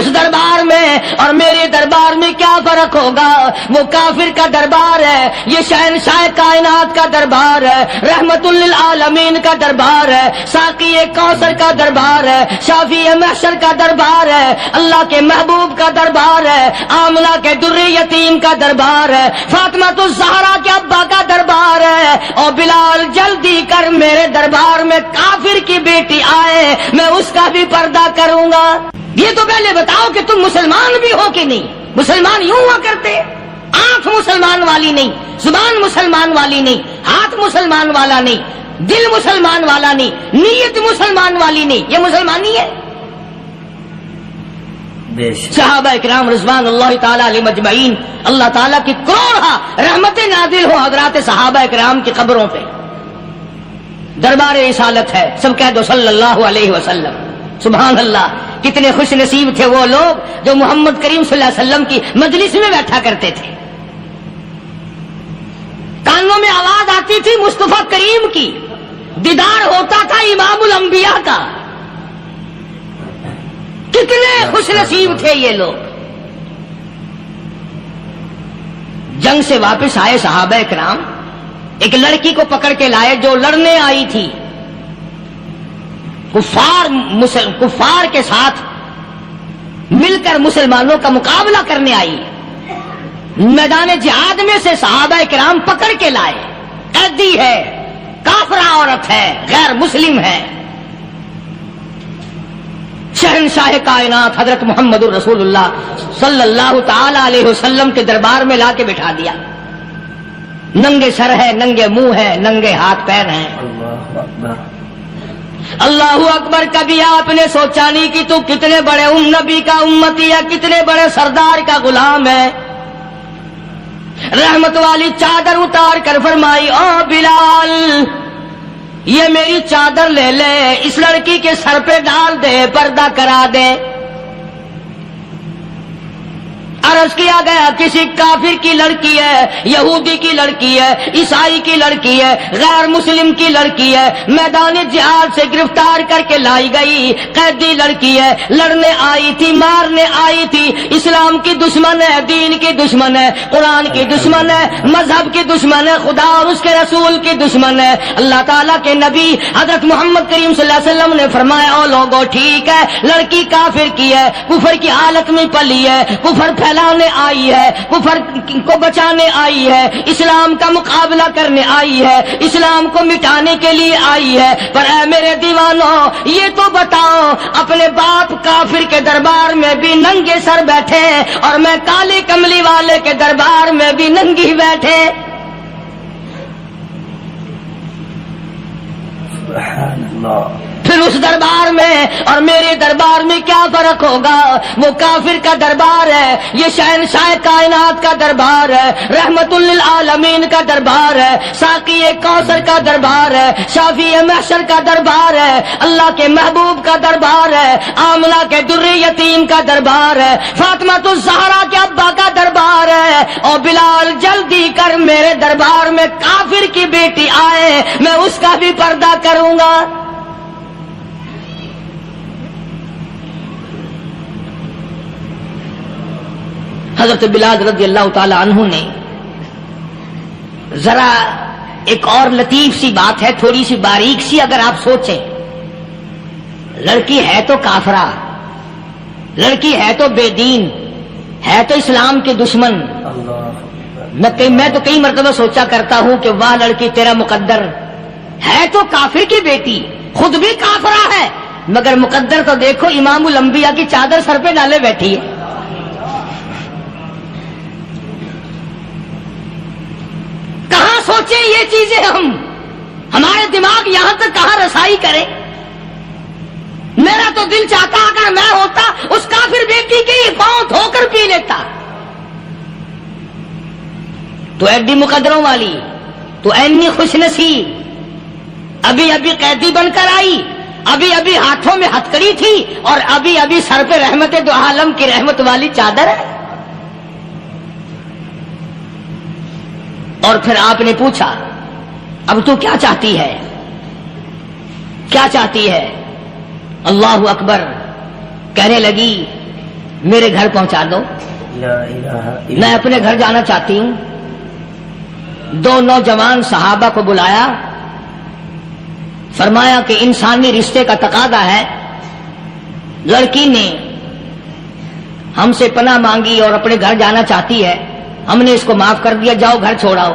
اس دربار میں اور میرے دربار میں کیا فرق ہوگا؟ وہ کافر کا دربار ہے، یہ شہنشاہ کائنات کا دربار ہے، رحمت للعالمین کا دربار ہے، ساقی کوثر کا دربار ہے، شافی محشر کا دربار ہے، اللہ کے محبوب کا دربار ہے، آمنہ کے در یتیم کا دربار ہے، فاطمہ الزہرا کے ابا کا دربار ہے۔ اور بلال جلدی کر میرے دربار میں کافر کی بیٹی آئے، میں اس کا بھی پردہ کروں گا۔ یہ تو پہلے بتاؤ کہ تم مسلمان بھی ہو کہ نہیں؟ مسلمان یوں ہوا کرتے، آنکھ مسلمان والی نہیں، زبان مسلمان والی نہیں، ہاتھ مسلمان والا نہیں، دل مسلمان والا نہیں، نیت مسلمان والی نہیں، یہ مسلمانی ہے؟ صحابہ اکرام رضوان اللہ تعالی علیہ مجمعین، اللہ تعالیٰ کی کروڑا رحمتیں نازل ہو حضرات صحابہ اکرام کی قبروں پہ۔ دربار رسالت ہے، سب کہہ دو صلی اللہ علیہ وسلم۔ سبحان اللہ، کتنے خوش نصیب تھے وہ لوگ جو محمد کریم صلی اللہ علیہ وسلم کی مجلس میں بیٹھا کرتے تھے، کانوں میں آواز آتی تھی مصطفیٰ کریم کی، دیدار ہوتا تھا امام الانبیاء کا۔ کتنے خوش نصیب تھے یہ لوگ۔ جنگ سے واپس آئے صحابہ کرام، ایک لڑکی کو پکڑ کے لائے جو لڑنے آئی تھی، کفار کے ساتھ مل کر مسلمانوں کا مقابلہ کرنے آئی۔ میدان جہاد میں سے صحابہ کرام پکڑ کے لائے، قیدی ہے، کافرہ عورت ہے، غیر مسلم ہے، شہنشاہ کائنات حضرت محمد الرسول اللہ صلی اللہ تعالی علیہ وسلم کے دربار میں لا کے بٹھا دیا۔ ننگے سر ہے، ننگے منہ ہے، ننگے ہاتھ پیر ہیں۔ اللہ اکبر۔ کبھی آپ نے سوچا نہیں کہ تو کتنے بڑے نبی کا امتی ہے، کتنے بڑے سردار کا غلام ہے؟ رحمت والی چادر اتار کر فرمائی، او بلال یہ میری چادر لے لے، اس لڑکی کے سر پہ ڈال دے، پردہ کرا دے۔ عرض کیا گیا کسی کافر کی لڑکی ہے، یہودی کی لڑکی ہے، عیسائی کی لڑکی ہے، غیر مسلم کی لڑکی ہے، میدان جہاد سے گرفتار کر کے لائی گئی، قیدی لڑکی ہے، لڑنے آئی تھی، مارنے آئی تھی، اسلام کی دشمن ہے، دین کی دشمن ہے، قرآن کی دشمن ہے، مذہب کی دشمن ہے، خدا اور اس کے رسول کی دشمن ہے۔ اللہ تعالیٰ کے نبی حضرت محمد کریم صلی اللہ علیہ وسلم نے فرمایا، او لوگوں ٹھیک ہے لڑکی کافر کی ہے، کفر کی حالت میں پلی ہے، کفر پھیلانے آئی ہے، کفر کو بچانے آئی ہے، اسلام کا مقابلہ کرنے آئی ہے، اسلام کو مٹانے کے لیے آئی ہے، پر اے میرے دیوانوں یہ تو بتاؤ اپنے باپ کافر کے دربار میں بھی ننگے سر بیٹھے اور میں کالی کملی والے کے دربار میں بھی ننگی بیٹھے۔ سبحان اللہ۔ پھر اس دربار میں اور میرے دربار میں کیا فرق ہوگا؟ وہ کافر کا دربار ہے، یہ شہنشاہ کائنات کا دربار ہے، رحمت للعالمین کا دربار ہے، ساقی کوثر کا دربار ہے، شافی محشر کا دربار ہے، اللہ کے محبوب کا دربار ہے، آمنہ کے در یتیم کا دربار ہے، فاطمہ الزہرا کے ابا کا دربار ہے۔ اور بلال جلدی کر میرے دربار میں کافر کی بیٹی آئے، میں اس کا بھی پردہ کروں گا۔ حضرت بلال رضی اللہ تعالی عنہ نے ذرا ایک اور لطیف سی بات ہے، تھوڑی سی باریک سی، اگر آپ سوچیں، لڑکی ہے تو کافرہ، لڑکی ہے تو بے دین، ہے تو اسلام کے دشمن۔ میں تو کئی مرتبہ سوچا کرتا ہوں کہ واہ لڑکی تیرا مقدر، ہے تو کافر کی بیٹی، خود بھی کافرہ ہے، مگر مقدر تو دیکھو امام الانبیاء کی چادر سر پہ ڈالے بیٹھی ہے۔ سوچیں یہ چیزیں، ہمارے دماغ یہاں تک کہاں رسائی کرے؟ میرا تو دل چاہتا اگر میں ہوتا اس کافر بیٹی کی پاؤں دھو کر پی لیتا۔ تو ایڈی مقدروں والی، تو اینی خوش نصیب، ابھی ابھی قیدی بن کر آئی، ابھی ابھی ہاتھوں میں ہتکڑی تھی اور ابھی ابھی سر پہ رحمت دو عالم کی رحمت والی چادر ہے۔ اور پھر آپ نے پوچھا اب تو کیا چاہتی ہے؟ کیا چاہتی ہے؟ اللہ اکبر۔ کہنے لگی میرے گھر پہنچا دو. لا الہ الا میں اپنے گھر جانا چاہتی ہوں. 2 نوجوان صحابہ کو بلایا, فرمایا کہ انسانی رشتے کا تقاضا ہے. لڑکی نے ہم سے پناہ مانگی اور اپنے گھر جانا چاہتی ہے, ہم نے اس کو معاف کر دیا, جاؤ گھر چھوڑاؤ.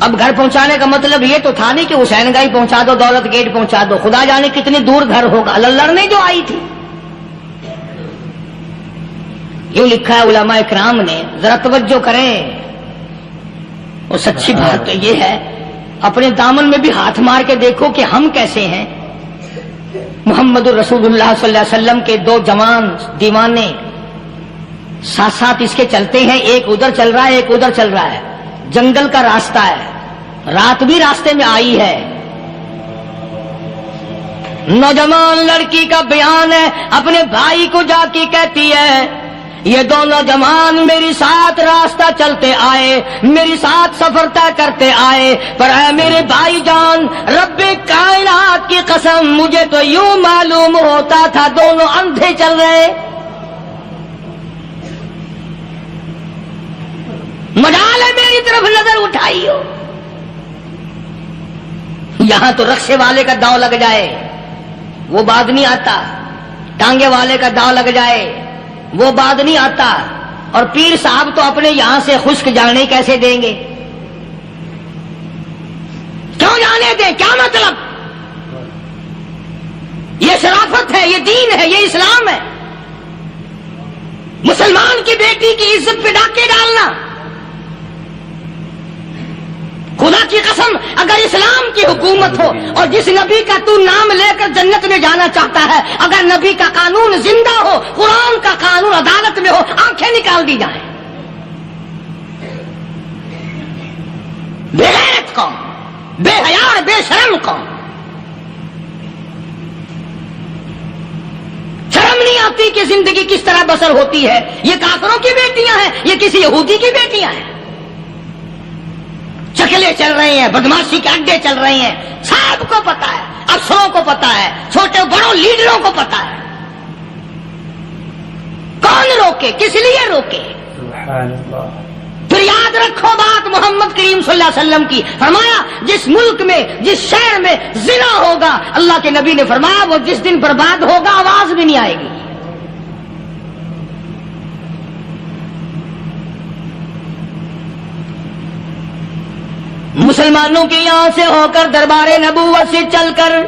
اب گھر پہنچانے کا مطلب یہ تو تھا نہیں کہ حسین گائی پہنچا دو, دولت گیٹ پہنچا دو, خدا جانے کتنی دور گھر ہوگا. لڑنے جو آئی تھی. یوں لکھا ہے علماء اکرام نے, ذرا توجہ کریں. اور سچی بات تو یہ ہے, اپنے دامن میں بھی ہاتھ مار کے دیکھو کہ ہم کیسے ہیں. محمد الرسول اللہ صلی اللہ علیہ وسلم کے 2 جوان دیوانے ساتھ ساتھ اس کے چلتے ہیں, ایک ادھر چل رہا ہے ایک ادھر چل رہا ہے. جنگل کا راستہ ہے, رات بھی راستے میں آئی ہے. نوجوان لڑکی کا بیان ہے, اپنے بھائی کو جا کے کہتی ہے یہ 2 نوجوان میری ساتھ راستہ چلتے آئے, میری ساتھ سفر طے کرتے آئے, پر اے میرے بھائی جان, رب کائنات کی قسم مجھے تو یوں معلوم ہوتا تھا دونوں اندھے چل رہے. مجال ہے میری طرف نظر اٹھائی ہو. یہاں تو رکشے والے کا داؤ لگ جائے وہ بعد نہیں آتا, ٹانگے والے کا داؤ لگ جائے وہ بعد نہیں آتا, اور پیر صاحب تو اپنے یہاں سے خشک جانے کیسے دیں گے؟ کیوں جانے دیں؟ کیا مطلب؟ یہ شرافت ہے, یہ دین ہے, یہ اسلام ہے. مسلمان کی بیٹی کی عزت پہ ڈاکے ڈالنا, خدا کی قسم اگر اسلام کی حکومت ہو اور جس نبی کا تو نام لے کر جنت میں جانا چاہتا ہے, اگر نبی کا قانون زندہ ہو, قرآن کا قانون عدالت میں ہو, آنکھیں نکال دی جائیں. بے غیرت قوم, بے حیا اور بے شرم قوم. شرم نہیں آتی کہ زندگی کس طرح بسر ہوتی ہے. یہ کافروں کی بیٹیاں ہیں, یہ کسی یہودی کی بیٹیاں ہیں. چکلے چل رہے ہیں, بدماشی کے اڈے چل رہے ہیں, سب کو پتا ہے, افسروں کو پتا ہے, چھوٹے بڑوں لیڈروں کو پتا ہے. کون روکے, کس لیے روکے؟ سبحان اللہ. پھر یاد رکھو بات محمد کریم صلی اللہ علیہ وسلم کی, فرمایا جس ملک میں جس شہر میں زنا ہوگا, اللہ کے نبی نے فرمایا وہ جس دن برباد ہوگا آواز بھی نہیں آئے گی. مسلمانوں کے یہاں سے ہو کر دربار نبوت سے چل کر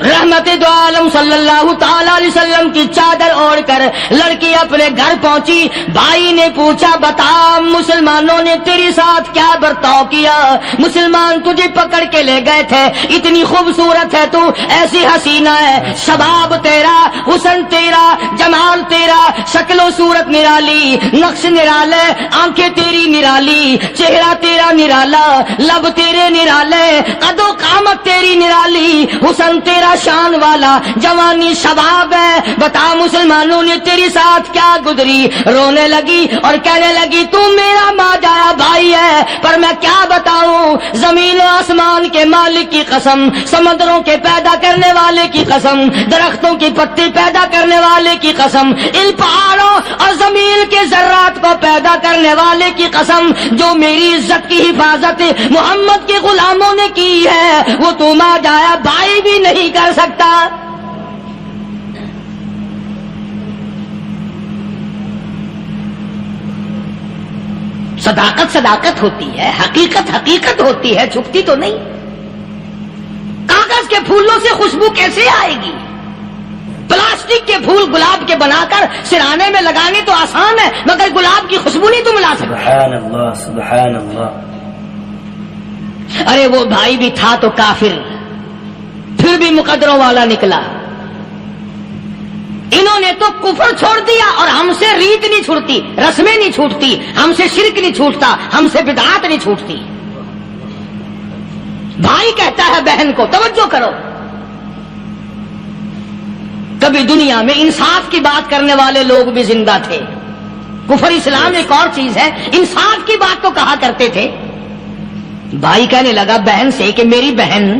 رحمت دو عالم صلی اللہ تعالی علیہ وسلم کی چادر اوڑھ کر لڑکی اپنے گھر پہنچی. بھائی نے پوچھا بتا مسلمانوں نے تیرے ساتھ کیا برتاؤ کیا؟ مسلمان تجھے پکڑ کے لے گئے تھے, اتنی خوبصورت ہے تو, ایسی حسینہ ہے, شباب تیرا, حسن تیرا, جمال تیرا, شکل و صورت نرالی, نقش نرالے, آنکھیں تیری نرالی, چہرہ تیرا نرالا, لب تیرے نرالے, قد و قامت تیری نرالی, حسن تیرا شان والا, جوانی شباب ہے, بتا مسلمانوں نے تیرے ساتھ کیا گزری؟ رونے لگی اور کہنے لگی تو میرا ماجایا بھائی ہے, پر میں کیا بتاؤں, زمین و آسمان کے مالک کی قسم, سمندروں کے پیدا کرنے والے کی قسم, درختوں کی پتی پیدا کرنے والے کی قسم, ان پہاڑوں اور زمین کے ذرات کو پیدا کرنے والے کی قسم, جو میری عزت کی حفاظت محمد کے غلاموں نے کی ہے, وہ تو ماجایا بھائی بھی نہیں کر سکتا. صداقت صداقت ہوتی ہے, حقیقت حقیقت ہوتی ہے, چھپتی تو نہیں. کاغذ کے پھولوں سے خوشبو کیسے آئے گی؟ پلاسٹک کے پھول گلاب کے بنا کر سرانے میں لگانے تو آسان ہے, مگر گلاب کی خوشبو نہیں تم لا سکتے. سبحان اللہ, سبحان اللہ. ارے وہ بھائی بھی تھا تو کافر, پھر بھی مقدروں والا نکلا. انہوں نے تو کفر چھوڑ دیا, اور ہم سے ریت نہیں چھوٹتی, رسمیں نہیں چھوٹتی, ہم سے شرک نہیں چھوٹتا, ہم سے بدعات نہیں چھوٹتی. بھائی کہتا ہے بہن کو, توجہ کرو, کبھی دنیا میں انصاف کی بات کرنے والے لوگ بھی زندہ تھے. کفر اسلام ایک اور چیز ہے, انصاف کی بات تو کہا کرتے تھے. بھائی کہنے لگا بہن سے کہ میری بہن,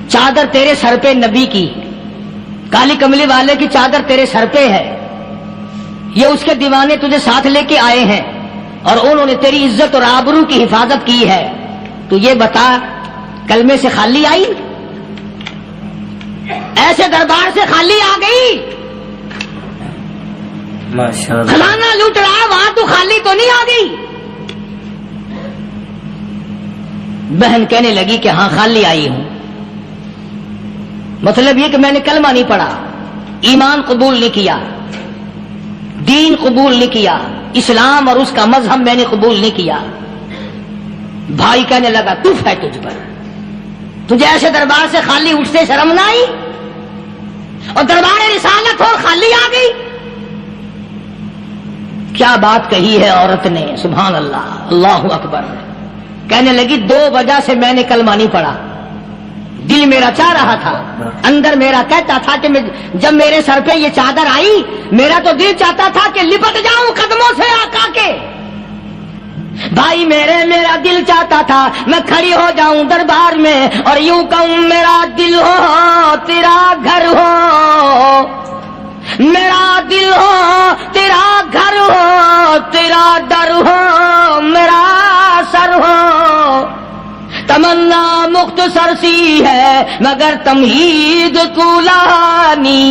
چادر تیرے سر پہ نبی کی, کالی کملی والے کی چادر تیرے سر پہ ہے، یہ اس کے دیوانے تجھے ساتھ لے کے آئے ہیں اور انہوں نے تیری عزت اور آبرو کی حفاظت کی ہے، تو یہ بتا کلمے سے خالی آئی؟ ایسے دربار سے خالی آ گئی؟ ماشاءاللہ کھلانا لوٹ رہا وہاں تو خالی تو نہیں آ گئی؟ بہن کہنے لگی کہ ہاں خالی آئی ہوں، مطلب یہ کہ میں نے کلمہ نہیں پڑھا، ایمان قبول نہیں کیا، دین قبول نہیں کیا، اسلام اور اس کا مذہب میں نے قبول نہیں کیا۔ بھائی کہنے لگا تف ہے تجھ پر، تجھے ایسے دربار سے خالی اٹھتے شرم نہ آئی؟ اور دربار رسالت اور خالی آ گئی؟ کیا بات کہی ہے عورت نے، سبحان اللہ، اللہ اکبر۔ کہنے لگی 2 وجہ سے میں نے کلمہ نہیں پڑھا، دل میرا چاہ رہا تھا، اندر میرا کہتا تھا کہ جب میرے سر پہ یہ چادر آئی میرا تو دل چاہتا تھا کہ لپٹ جاؤں قدموں سے آقا کے۔ بھائی میرا دل چاہتا تھا میں کھڑی ہو جاؤں دربار میں اور یوں کہوں میرا دل ہو تیرا گھر ہو، میرا دل ہو تیرا گھر ہو، تیرا در ہو میرا سر ہو۔ تمنا مختصر سی ہے مگر تمہید طولانی۔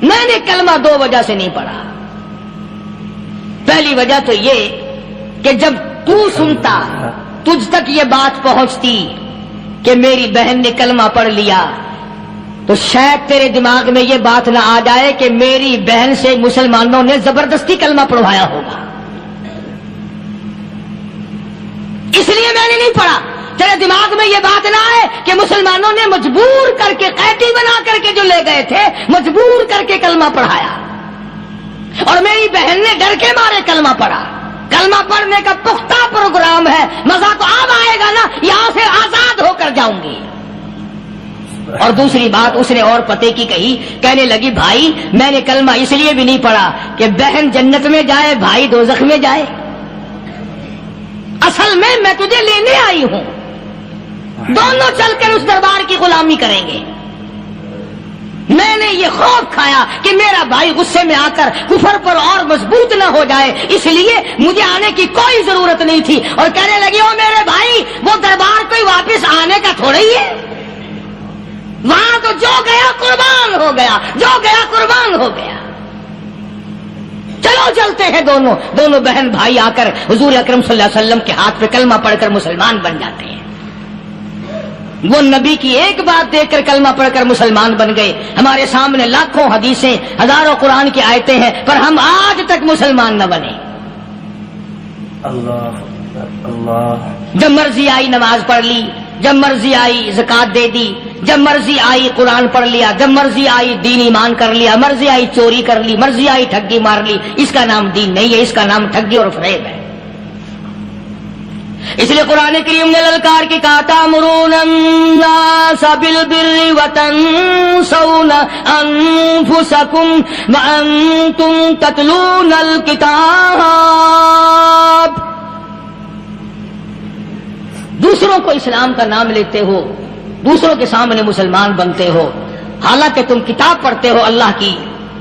میں نے کلمہ 2 وجہ سے نہیں پڑھا۔ پہلی وجہ تو یہ کہ جب تو سنتا، تجھ تک یہ بات پہنچتی کہ میری بہن نے کلمہ پڑھ لیا، تو شاید تیرے دماغ میں یہ بات نہ آ جائے کہ میری بہن سے مسلمانوں نے زبردستی کلمہ پڑھوایا ہوگا، اس لیے میں نے نہیں پڑھا۔ تیرے دماغ میں یہ بات نہ آئے کہ مسلمانوں نے مجبور کر کے، قیدی بنا کر کے جو لے گئے تھے، مجبور کر کے کلمہ پڑھایا اور میری بہن نے ڈر کے مارے کلمہ پڑھا۔ کلمہ پڑھنے کا پختہ پروگرام ہے، مزہ تو اب آئے گا نا، یہاں سے آزاد ہو کر جاؤں گی۔ اور دوسری بات اس نے اور پتے کی کہی، کہنے لگی بھائی میں نے کلمہ اس لیے بھی نہیں پڑھا کہ بہن جنت میں جائے بھائی دوزخ میں جائے، اصل میں تجھے لینے آئی ہوں، دونوں چل کر اس دربار کی غلامی کریں گے۔ میں نے یہ خوف کھایا کہ میرا بھائی غصے میں آ کر کفر پر اور مضبوط نہ ہو جائے، اس لیے مجھے آنے کی کوئی ضرورت نہیں تھی۔ اور کہنے لگی او میرے بھائی وہ دربار کوئی واپس آنے کا تھوڑا ہی ہے، وہاں تو جو گیا قربان ہو گیا، جو گیا قربان ہو گیا۔ چلو چلتے ہیں دونوں بہن بھائی آ کر حضور اکرم صلی اللہ علیہ وسلم کے ہاتھ پہ کلمہ پڑھ کر مسلمان بن جاتے ہیں۔ وہ نبی کی ایک بات دیکھ کر کلمہ پڑھ کر مسلمان بن گئے۔ ہمارے سامنے لاکھوں حدیثیں، ہزاروں قرآن کی آیتیں ہیں، پر ہم آج تک مسلمان نہ بنے۔ اللہ اللہ، جب مرضی آئی نماز پڑھ لی، جب مرضی آئی زکات دے دی، جب مرضی آئی قرآن پڑھ لیا، جب مرضی آئی دین ایمان کر لیا، مرضی آئی چوری کر لی، مرضی آئی ٹھگی مار لی۔ اس کا نام دین نہیں ہے، اس کا نام ٹھگی اور فریب ہے۔ اس لیے قرآن کریم نے للکار کی کہا تأمرون الناس بالبر وتنسون انفسکم وانتم تتلون الکتاب۔ دوسروں کو اسلام کا نام لیتے ہو، دوسروں کے سامنے مسلمان بنتے ہو، حالانکہ تم کتاب پڑھتے ہو اللہ کی۔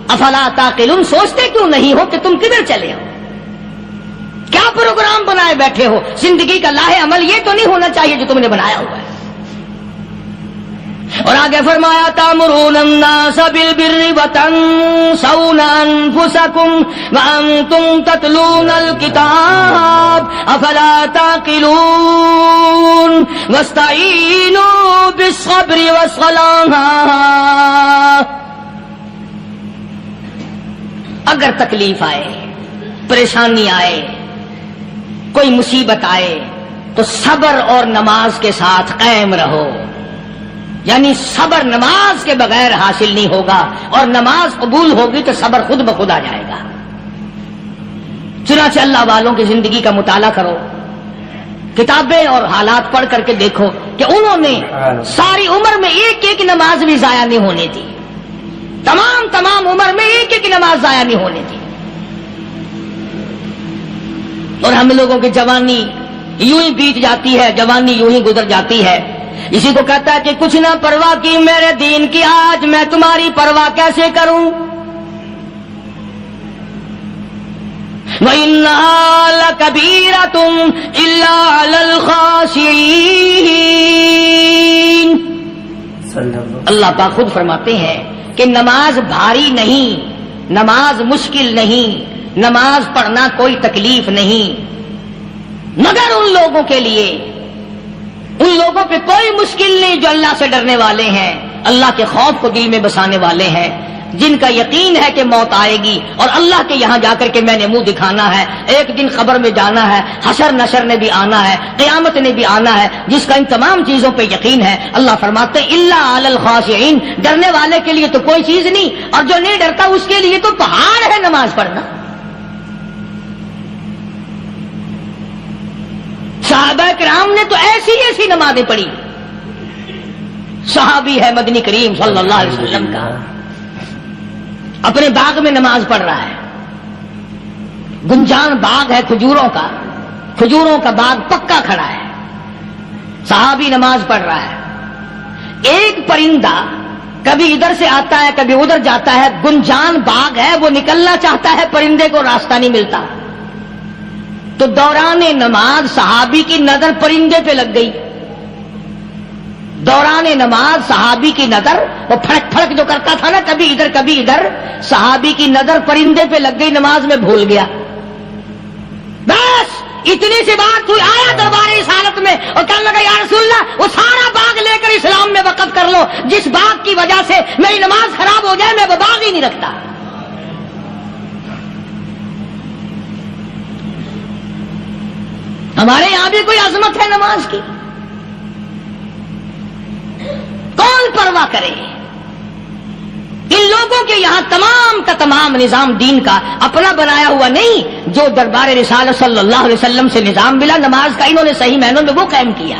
افلا تعقلون، سوچتے کیوں نہیں ہو کہ تم کدھر چلے ہو؟ کیا پروگرام بنائے بیٹھے ہو؟ زندگی کا لاہ عمل یہ تو نہیں ہونا چاہیے جو تم نے بنایا ہوا ہے۔ اور آگے فرمایا تأمرون الناس بالبر وتنسون انفسکم وانتم تتلون الکتاب افلا تعقلون واستعینوا بالصبر والصلاة۔ اگر تکلیف آئے، پریشانی آئے، کوئی مصیبت آئے تو صبر اور نماز کے ساتھ قائم رہو، یعنی صبر نماز کے بغیر حاصل نہیں ہوگا، اور نماز قبول ہوگی تو صبر خود بخود آ جائے گا۔ چنانچہ اللہ والوں کی زندگی کا مطالعہ کرو، کتابیں اور حالات پڑھ کر کے دیکھو کہ انہوں نے ساری عمر میں ایک ایک نماز بھی ضائع نہیں ہونے دی، تمام عمر میں ایک ایک نماز ضائع نہیں ہونے دی۔ اور ہم لوگوں کی جوانی یوں ہی بیت جاتی ہے، جوانی یوں ہی گزر جاتی ہے، اسی کو کہتا ہے کہ کچھ نہ پرواہ کی میرے دین کی، آج میں تمہاری پرواہ کیسے کروں؟ وَإِنَّهَا لَكَبِيرَةٌ إِلَّا عَلَى الْخَاشِعِينَ۔ اللہ پاک خود فرماتے ہیں کہ نماز بھاری نہیں، نماز مشکل نہیں، نماز پڑھنا کوئی تکلیف نہیں، مگر ان لوگوں کے لیے، ان لوگوں پہ کوئی مشکل نہیں جو اللہ سے ڈرنے والے ہیں، اللہ کے خوف کو دل میں بسانے والے ہیں، جن کا یقین ہے کہ موت آئے گی اور اللہ کے یہاں جا کر کے میں نے منہ دکھانا ہے، ایک دن قبر میں جانا ہے، حشر نشر نے بھی آنا ہے، قیامت نے بھی آنا ہے، جس کا ان تمام چیزوں پہ یقین ہے۔ اللہ فرماتے ہیں الا علی الخاشعین، ڈرنے والے کے لیے تو کوئی چیز نہیں، اور جو نہیں ڈرتا اس کے لیے تو پہاڑ ہے نماز پڑھنا۔ صحابہ کرام نے تو ایسی ایسی نمازیں پڑھی۔ صحابی ہے مدنی کریم صلی اللہ علیہ وسلم کا، اپنے باغ میں نماز پڑھ رہا ہے، گنجان باغ ہے کھجوروں کا، کھجوروں کا باغ پکا کھڑا ہے، صحابی نماز پڑھ رہا ہے، ایک پرندہ کبھی ادھر سے آتا ہے کبھی ادھر جاتا ہے، گنجان باغ ہے، وہ نکلنا چاہتا ہے، پرندے کو راستہ نہیں ملتا، تو دوران نماز صحابی کی نظر پرندے پہ لگ گئی، دوران نماز صحابی کی نظر، وہ پھڑک پھڑک جو کرتا تھا نا کبھی ادھر کبھی ادھر، صحابی کی نظر پرندے پہ لگ گئی، نماز میں بھول گیا۔ بس اتنی سی بات ہوئی، آیا دربار رسالت میں اور کہنے لگا یا رسول اللہ وہ سارا باغ لے کر اسلام میں وقف کر لو، جس باغ کی وجہ سے میری نماز خراب ہو جائے میں وہ باغ ہی نہیں رکھتا۔ ہمارے یہاں بھی کوئی عظمت ہے نماز کی، کون پرواہ کرے؟ ان لوگوں کے یہاں تمام کا تمام نظام دین کا اپنا بنایا ہوا نہیں، جو دربار رسالت صلی اللہ علیہ وسلم سے نظام ملا نماز کا، انہوں نے صحیح معنوں میں وہ قائم کیا۔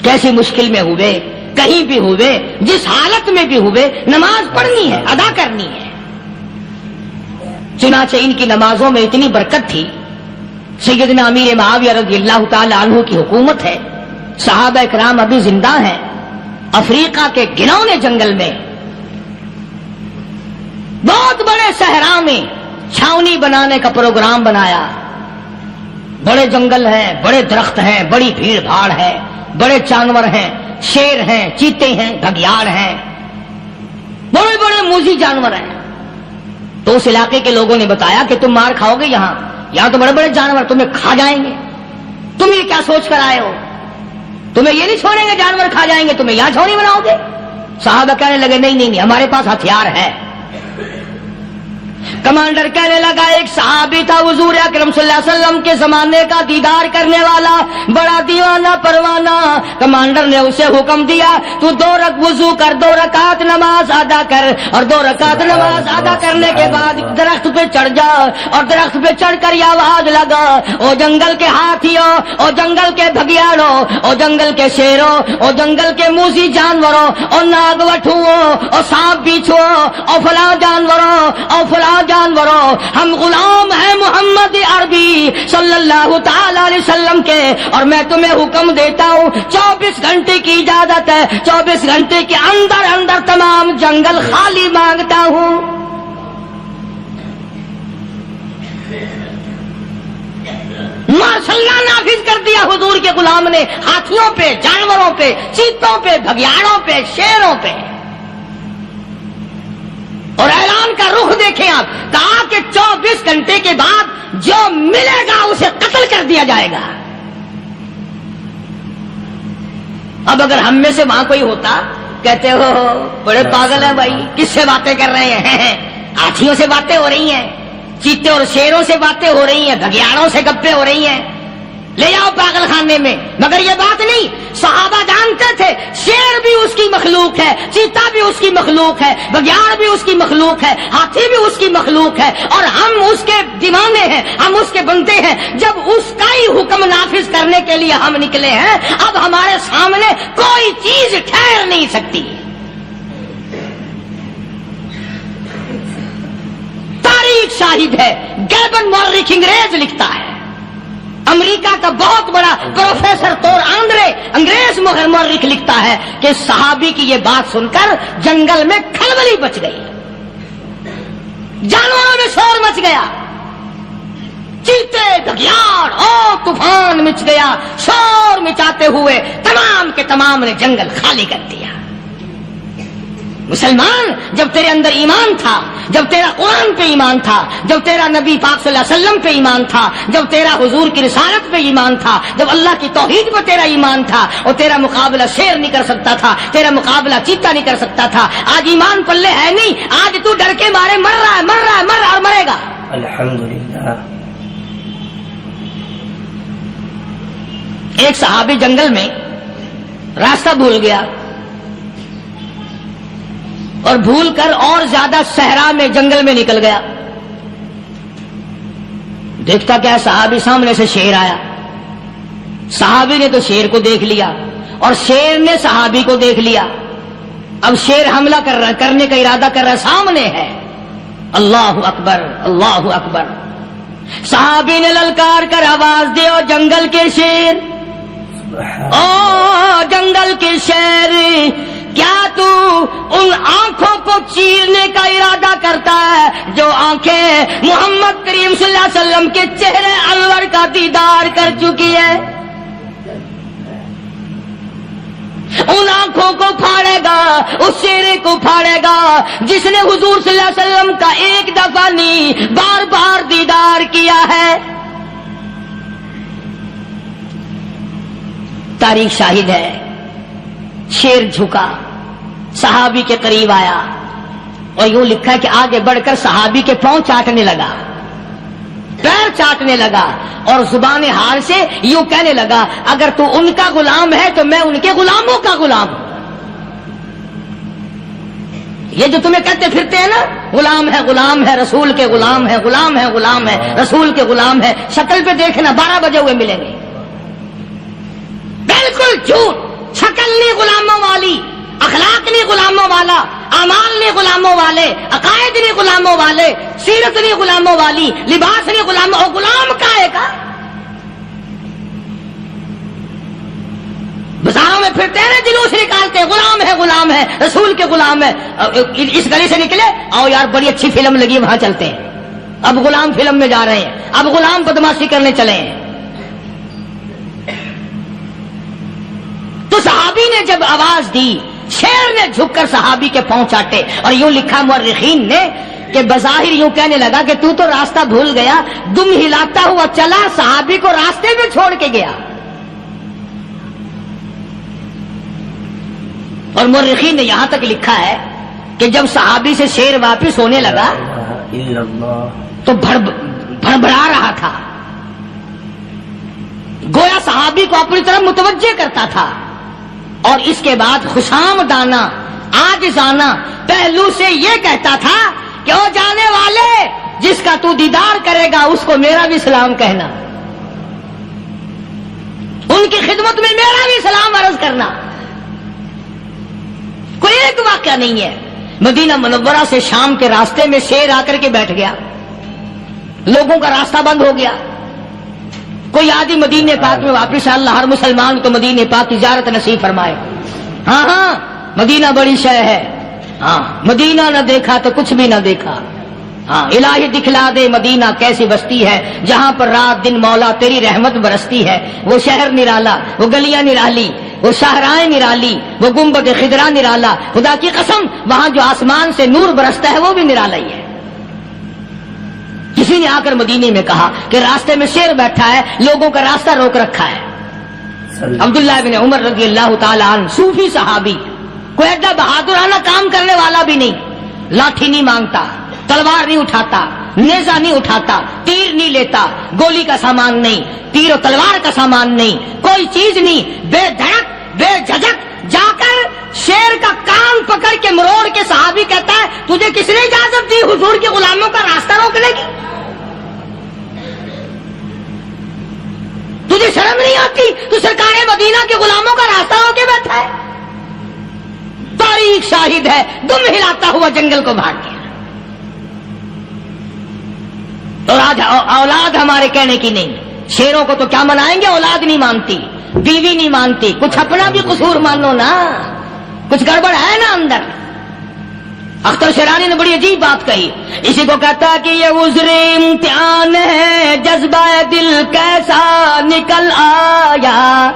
کیسی مشکل میں ہوئے، کہیں بھی ہوئے، جس حالت میں بھی ہوئے، نماز پڑھنی ہے، ادا کرنی ہے۔ چنانچہ ان کی نمازوں میں اتنی برکت تھی، سیدنا امیر معاویہ رضی اللہ تعالی عنہ کی حکومت ہے، صحابہ کرام ابھی زندہ ہیں، افریقہ کے گھنونے جنگل میں بہت بڑے صحرا میں چھاونی بنانے کا پروگرام بنایا، بڑے جنگل ہیں، بڑے درخت ہیں، بڑی بھیڑ بھاڑ ہے، بڑے جانور ہیں، شیر ہیں، چیتے ہیں، گھگیاڑ ہیں، بڑے بڑے موذی جانور ہیں۔ تو اس علاقے کے لوگوں نے بتایا کہ تم مار کھاؤ گے، یہاں تو بڑے بڑے جانور تمہیں کھا جائیں گے، تم یہ کیا سوچ کر آئے ہو؟ تمہیں یہ نہیں چھوڑیں گے، جانور کھا جائیں گے، تمہیں یہاں چھوڑی بناؤ گے؟ صحابہ کہنے لگے نہیں ہمارے پاس ہتھیار ہے۔ کمانڈر کہنے لگا، ایک صحابی تھا حضور اکرم صلی اللہ علیہ وسلم کے زمانے کا دیدار کرنے والا، بڑا دیوانہ پروانہ، کمانڈر نے اسے حکم دیا تو 2 وضو کر، 2 رکعت نماز ادا کر، اور 2 رکعت نماز ادا کرنے کے بعد درخت پہ چڑھ جا، اور درخت پہ چڑھ کر یہ آواز لگا، او جنگل کے ہاتھیوں، او جنگل کے بھگیاڑوں، او جنگل کے شیروں، او جنگل کے موذی جانوروں، اور ناگ وٹھوؤں، اور سانپ بیچھوں، اور فلاں جانوروں، اور فلاں جانوروں، ہم غلام ہیں محمد عربی صلی اللہ تعالی علیہ وسلم کے، اور میں تمہیں حکم دیتا ہوں 24 گھنٹے کی اجازت ہے، 24 گھنٹے کے اندر اندر تمام جنگل خالی مانگتا ہوں۔ ماشاء اللہ نافذ کر دیا حضور کے غلام نے، ہاتھیوں پہ، جانوروں پہ، چیتوں پہ، بھگیاڑوں پہ، شیروں پہ، اور اعلان کا رخ دیکھیں آپ، کہا کہ 24 گھنٹے کے بعد جو ملے گا اسے قتل کر دیا جائے گا۔ اب اگر ہم میں سے وہاں کوئی ہوتا، کہتے ہو بڑے پاگل ہیں بھائی، کس سے باتیں کر رہے ہیں؟ ہاتھیوں سے باتیں ہو رہی ہیں، چیتے اور شیروں سے باتیں ہو رہی ہیں، بھگیاڑوں سے گپیں ہو رہی ہیں، لے جاؤ پاگل خانے میں۔ مگر یہ بات نہیں، صحابہ جانتے تھے شیر بھی اس کی مخلوق ہے، چیتا بھی اس کی مخلوق ہے، بگیاڑ بھی اس کی مخلوق ہے، ہاتھی بھی اس کی مخلوق ہے، اور ہم اس کے دیوانے ہیں، ہم اس کے بندے ہیں۔ جب اس کا ہی حکم نافذ کرنے کے لیے ہم نکلے ہیں، اب ہمارے سامنے کوئی چیز ٹھہر نہیں سکتی۔ تاریخ شاہد ہے، گیبن مورخ انگریز لکھتا ہے، امریکہ کا بہت بڑا پروفیسر تور آندرے انگریز مورخ لکھتا ہے کہ صحابی کی یہ بات سن کر جنگل میں کھلبلی بچ گئی، جانوروں میں شور مچ گیا، چیتے گھگیاڑ اور طوفان مچ گیا، شور مچاتے ہوئے تمام کے تمام نے جنگل خالی کر دیا۔ مسلمان، جب تیرے اندر ایمان تھا، جب تیرا قرآن پہ ایمان تھا، جب تیرا نبی پاک صلی اللہ علیہ وسلم پہ ایمان تھا، جب تیرا حضور کی رسالت پہ ایمان تھا، جب اللہ کی توحید پہ تیرا ایمان تھا، اور تیرا مقابلہ شیر نہیں کر سکتا تھا، تیرا مقابلہ چیتا نہیں کر سکتا تھا، آج ایمان پلے ہے نہیں، آج تو ڈر کے مارے مر رہا ہے اور مرے گا۔ الحمدللہ۔ ایک صحابی جنگل میں راستہ بھول گیا اور بھول کر اور زیادہ صحرا میں جنگل میں نکل گیا۔ دیکھتا کیا صحابی سامنے سے شیر آیا، صحابی نے تو شیر کو دیکھ لیا اور شیر نے صحابی کو دیکھ لیا۔ اب شیر حملہ کرنے کا ارادہ کر رہا، سامنے ہے۔ اللہ اکبر، اللہ اکبر۔ صحابی نے للکار کر آواز دی، اور جنگل کے شیر، او جنگل کے شیر، کیا تو ان آنکھوں کو چیرنے کا ارادہ کرتا ہے جو آنکھیں محمد کریم صلی اللہ علیہ وسلم کے چہرے انور کا دیدار کر چکی ہے؟ ان آنکھوں کو پھاڑے گا، اس چہرے کو پھاڑے گا جس نے حضور صلی اللہ علیہ وسلم کا ایک دفعہ نہیں بار بار دیدار کیا ہے۔ تاریخ شاہد ہے، شیر جھکا، صحابی کے قریب آیا اور یوں لکھا ہے کہ آگے بڑھ کر صحابی کے پاؤں چاٹنے لگا، پیر چاٹنے لگا، اور زبان حال سے یوں کہنے لگا، اگر تو ان کا غلام ہے تو میں ان کے غلاموں کا غلام ہوں۔ یہ جو تمہیں کہتے پھرتے ہیں نا، غلام ہے رسول کے غلام ہے، غلام ہے رسول کے غلام ہے، شکل پہ دیکھنا 12 بجے ہوئے ملیں گے۔ بالکل جھوٹ، شکل نہیں غلاموں والی، اخلاق نہیں غلاموں والا، اعمال نہیں غلاموں والے، عقائد نہیں غلاموں والے، سیرت نہیں غلاموں والی، لباس نہیں غلاموں، اور غلام کائے کا؟ بازاروں میں پھرتے ہیں نا، جلوس نکالتے، غلام ہے رسول کے غلام ہے۔ اس گلی سے نکلے، آؤ یار بڑی اچھی فلم لگی، وہاں چلتے ہیں۔ اب غلام فلم میں جا رہے ہیں، اب غلام بدماشی کرنے چلے ہیں۔ تو صحابی نے جب آواز دی، شیر نے جھک کر صحابی کے پاؤں چاٹے، اور یوں لکھا مورخین نے کہ بظاہر یوں کہنے لگا کہ تو راستہ بھول گیا، دم ہلاتا ہوا چلا، صحابی کو راستے میں چھوڑ کے گیا۔ اور مورخین نے یہاں تک لکھا ہے کہ جب صحابی سے شیر واپس ہونے لگا تو بھڑبڑا رہا تھا، گویا صحابی کو اپنی طرف متوجہ کرتا تھا، اور اس کے بعد خوشامدانہ عاجزانہ پہلو سے یہ کہتا تھا کہ او جانے والے، جس کا تو دیدار کرے گا اس کو میرا بھی سلام کہنا، ان کی خدمت میں میرا بھی سلام عرض کرنا۔ کوئی ایک واقعہ نہیں ہے۔ مدینہ منورہ سے شام کے راستے میں شیر آ کر کے بیٹھ گیا، لوگوں کا راستہ بند ہو گیا، کوئی آدھی مدینے پاک میں واپس، اللہ ہر مسلمان کو مدینے پاک کی زیارت نصیب فرمائے۔ ہاں مدینہ بڑی شے ہے، ہاں مدینہ نہ دیکھا تو کچھ بھی نہ دیکھا، ہاں الہی دکھلا دے مدینہ کیسی بستی ہے جہاں پر رات دن مولا تیری رحمت برستی ہے۔ وہ شہر نرالا، وہ گلیاں نرالی، وہ شاہراہیں نرالی، وہ گنبد خضرا نرالا، خدا کی قسم وہاں جو آسمان سے نور برستا ہے وہ بھی نرالا ہی ہے۔ کسی نے آ کر مدینے میں کہا کہ راستے میں شیر بیٹھا ہے، لوگوں کا راستہ روک رکھا ہے۔ عبداللہ بن عمر رضی اللہ تعالیٰ عنہ، صوفی صحابی، کوئی ایسا بہادرانہ کام کرنے والا بھی نہیں، لاٹھی نہیں مانگتا، تلوار نہیں اٹھاتا، نیزہ نہیں اٹھاتا، تیر نہیں لیتا، گولی کا سامان نہیں، تیر و تلوار کا سامان نہیں، کوئی چیز نہیں، بے دھڑک بے جھجک جا کر شیر کا کان پکڑ کے مروڑ کے صحابی کہتا ہے تجھے کس نے اجازت دی حضور کے غلاموں کا راستہ روکنے کی؟ تجھے شرم نہیں آتی؟ تو سرکار مدینہ کے غلاموں کا راستہ روکے بیٹھا ہے۔ تاریخ شاہد ہے، دم ہلاتا ہوا جنگل کو بھاگ گیا۔ اور آج اولاد ہمارے کہنے کی نہیں، شیروں کو تو کیا منائیں گے، اولاد نہیں مانتی، بیوی نہیں مانتی، کچھ اپنا بھی قصور مانو نا، کچھ گڑبڑ ہے نا اندر۔ اختر شیرانی نے بڑی عجیب بات کہی، اسی کو کہتا کہ یہ عذر امتحان ہے، جذبہ دل کیسا نکل آیا،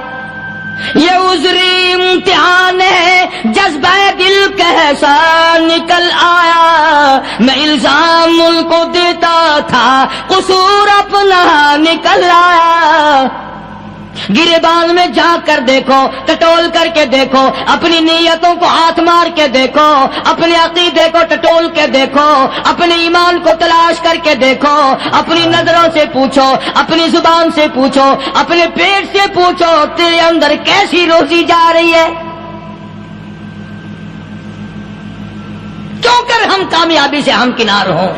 یہ عذر امتحان ہے، جذبہ دل کیسا نکل آیا، میں الزام ان کو دیتا تھا، قصور اپنا نکل آیا۔ گریبان میں جا کر دیکھو، ٹٹول کر کے دیکھو، اپنی نیتوں کو ہاتھ مار کے دیکھو، اپنے عقیدے کو ٹٹول کے دیکھو، اپنے ایمان کو تلاش کر کے دیکھو، اپنی نظروں سے پوچھو، اپنی زبان سے پوچھو، اپنے پیٹ سے پوچھو، تیرے اندر کیسی روزی جا رہی ہے؟ کیوں کر ہم کامیابی سے ہمکنار ہوں؟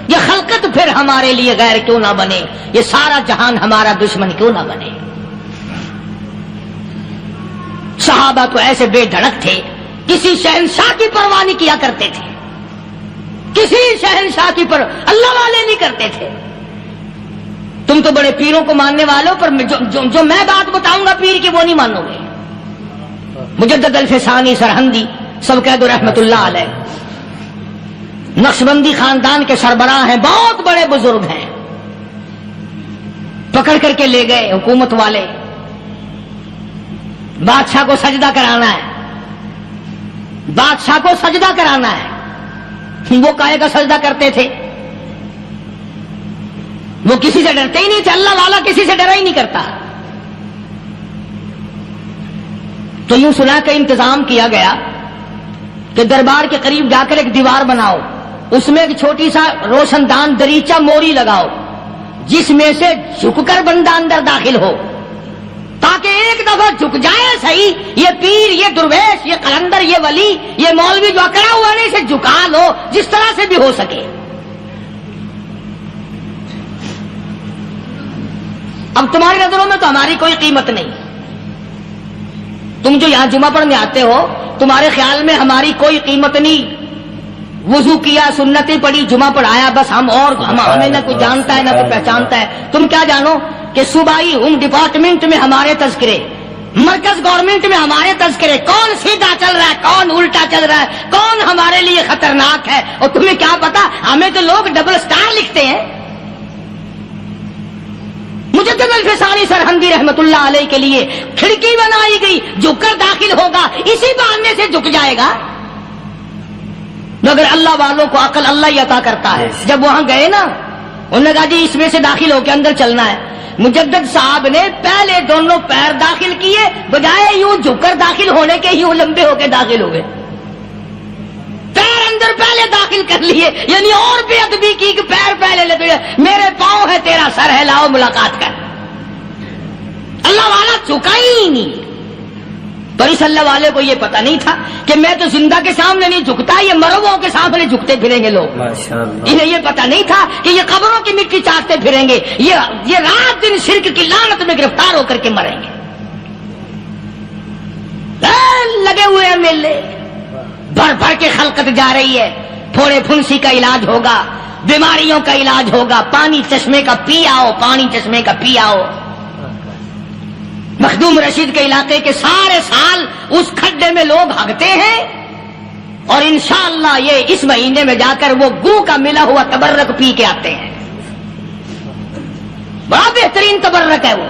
یہ خلقت پھر ہمارے لیے غیر کیوں نہ بنے؟ یہ سارا جہان ہمارا دشمن کیوں نہ بنے؟ صحابہ تو ایسے بے دھڑک تھے، کسی شہنشاہ کی پرواہ نہیں کیا کرتے تھے، کسی شہنشاہ کی پرواہ اللہ والے نہیں کرتے تھے۔ تم تو بڑے پیروں کو ماننے والوں، پر جو میں بات بتاؤں گا پیر کی وہ نہیں مانو گے۔ مجدد الفسانی سرہندی سب کہہ دو رحمت اللہ علیہ، نقشبندی خاندان کے سربراہ ہیں، بہت بڑے بزرگ ہیں، پکڑ کر کے لے گئے حکومت والے، بادشاہ کو سجدہ کرانا ہے، بادشاہ کو سجدہ کرانا ہے۔ وہ کاہے کا سجدہ کرتے تھے؟ وہ کسی سے ڈرتے ہی نہیں تھے، اللہ والا کسی سے ڈرا ہی نہیں کرتا۔ تو یوں سنا کا انتظام کیا گیا کہ دربار کے قریب جا کر ایک دیوار بناؤ، اس میں ایک چھوٹی سا روشن دان دریچہ موری لگاؤ، جس میں سے جھک کر بندہ اندر داخل ہو، تاکہ ایک دفعہ جھک جائے صحیح، یہ پیر، یہ درویش، یہ قلندر، یہ ولی، یہ مولوی جو اکڑا ہوا نہیں، اسے جھکا لو جس طرح سے بھی ہو سکے۔ اب تمہاری نظروں میں تو ہماری کوئی قیمت نہیں، تم جو یہاں جمعہ پڑھنے آتے ہو، تمہارے خیال میں ہماری کوئی قیمت نہیں، وضو کیا، سنتیں پڑھی، جمعہ پڑھایا، بس ہمیں نہ کوئی جانتا ہے نہ کوئی پہچانتا ہے۔ تم کیا جانو کہ صوبائی ہوم ڈپارٹمنٹ میں ہمارے تذکرے، مرکز گورنمنٹ میں ہمارے تذکرے، کون سیدھا چل رہا ہے، کون الٹا چل رہا ہے، کون ہمارے لیے خطرناک ہے، اور تمہیں کیا پتا؟ ہمیں تو لوگ ڈبل سٹار لکھتے ہیں۔ مجدد الفسانی سرہندی رحمت اللہ علیہ کے لیے کھڑکی بنائی گئی، جھک کر داخل ہوگا، اسی بہانے سے جھک جائے گا۔ مگر اللہ والوں کو عقل اللہ ہی عطا کرتا ہے۔ جب وہاں گئے نا، انہوں نے کہا جی اس میں سے داخل ہو کے اندر چلنا ہے۔ مجدد صاحب نے پہلے دونوں پیر داخل کیے، بجائے یوں جھک کر داخل ہونے کے یوں لمبے ہو کے داخل ہو گئے، پیر اندر پہلے داخل کر لیے، یعنی اور بے ادبی کی کہ پیر پہلے لگے، میرے پاؤں ہے تیرا سر ہے، لاؤ ملاقات کر۔ اللہ والا جھکا ہی نہیں، پر اس اللہ والے کو یہ پتا نہیں تھا کہ میں تو زندہ کے سامنے نہیں جھکتا، یہ مرووں کے سامنے جھکتے پھریں گے لوگ۔ انہیں یہ پتا نہیں تھا کہ یہ قبروں کی مٹی چاٹتے پھریں گے، یہ رات دن شرک کی لعنت میں گرفتار ہو کر کے مریں گے۔ لگے ہوئے ہیں میلے، بھر بھر کے خلقت جا رہی ہے، پھوڑے پھنسی کا علاج ہوگا، بیماریوں کا علاج ہوگا، پانی چشمے کا پی آؤ، پانی چشمے کا پی آؤ۔ مخدوم رشید کے علاقے کے سارے سال اس کھڈے میں لوگ ہگتے ہیں، اور انشاءاللہ یہ اس مہینے میں جا کر وہ گو کا ملا ہوا تبرک پی کے آتے ہیں، بڑا بہترین تبرک ہے وہ۔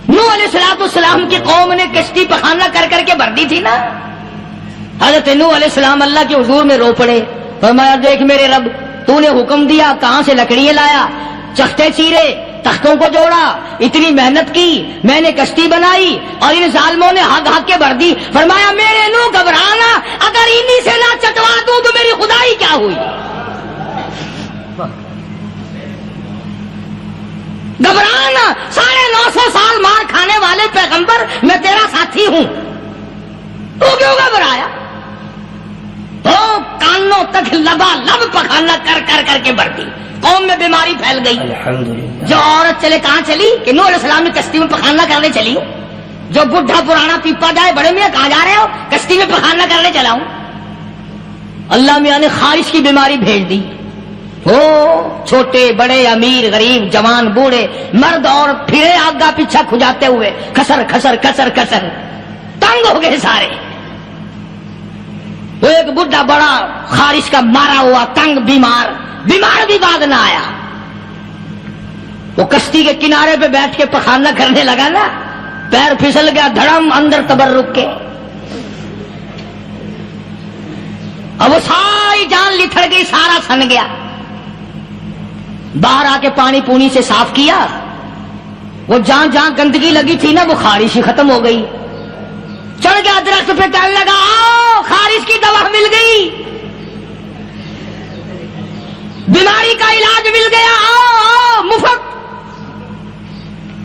نوح علیہ السلام کی قوم نے کشتی پخانہ کر کر کے بھر دی تھی نا، حضرت نوح علیہ السلام اللہ کے حضور میں رو پڑے، فرمایا دیکھ میرے رب، تو نے حکم دیا، کہاں سے لکڑیاں لایا، چختے چیرے، تختوں کو جوڑا، اتنی محنت کی، میں نے کشتی بنائی اور ان ظالموں نے ہگ ہگ کے بھر دی۔ فرمایا میرے نو گھبرانا، اگر انہی سے نہ چٹوا دوں تو میری خدائی کیا ہوئی؟ گھبرانا، 950 سال مار کھانے والے پیغمبر، میں تیرا ساتھی ہوں، تو کیوں گھبرایا؟ تو کانوں تک لبا لب پخانا کر کر کر کے بھر دی، قوم میں بیماری پھیل گئی۔ جو عورت چلے کہاں چلی کہ نوح علیہ السلام نے کشتی میں پخانا کرنے چلی، جو بڈھا پرانا پیپا جائے، بڑے میاں کہاں جا رہے ہو؟ کشتی میں پخانا کرنے چلا ہوں۔ اللہ میاں نے خارش کی بیماری بھیج دی، ہو چھوٹے بڑے امیر غریب جوان بوڑھے مرد اور پھرے آگا پیچھا کھجاتے ہوئے کسر کسر کسر کسر تنگ ہو گئے سارے. وہ ایک بڈھا بڑا خارش کا مارا ہوا تنگ بیمار بھی بعد نہ آیا. وہ کشتی کے کنارے پہ بیٹھ کے پخانہ کرنے لگا نا, پیر پھسل گیا دھڑم اندر تبرک کے. اب وہ ساری جان لتھڑ گئی, سارا سن گیا. باہر آ کے پانی پونی سے صاف کیا, وہ جہاں جہاں گندگی لگی تھی نا وہ خارش ہی ختم ہو گئی. چڑھ گیا درخت پہ کہنے لگا آؤ خارش کی دوا مل گئی, بیماری کا علاج مل گیا, آؤ مفت.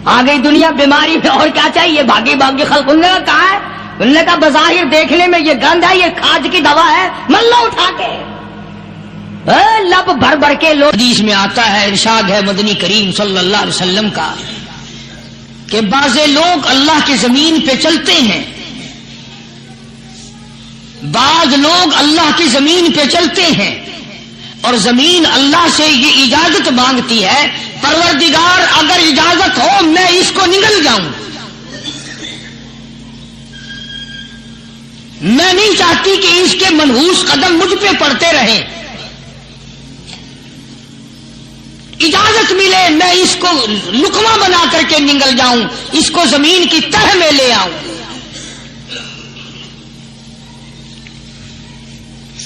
آ گئی دنیا بیماری میں, اور کیا چاہیے. بھاگی بھاگی خلق. انہوں نے کہا ہے, انہوں نے کہا بظاہر دیکھنے میں یہ گند ہے, یہ کھاج کی دوا ہے, من لو اٹھا کے. لب بھر بھر کے لوگ. حدیث میں آتا ہے, ارشاد ہے مدنی کریم صلی اللہ علیہ وسلم کا کہ بعض لوگ اللہ کی زمین پہ چلتے ہیں, بعض لوگ اللہ کی زمین پہ چلتے ہیں اور زمین اللہ سے یہ اجازت مانگتی ہے, پروردگار اگر اجازت ہو میں اس کو نگل جاؤں, میں نہیں چاہتی کہ اس کے منحوس قدم مجھ پہ پڑتے رہیں, اجازت ملے میں اس کو لقمہ بنا کر کے نگل جاؤں, اس کو زمین کی تہ میں لے آؤں.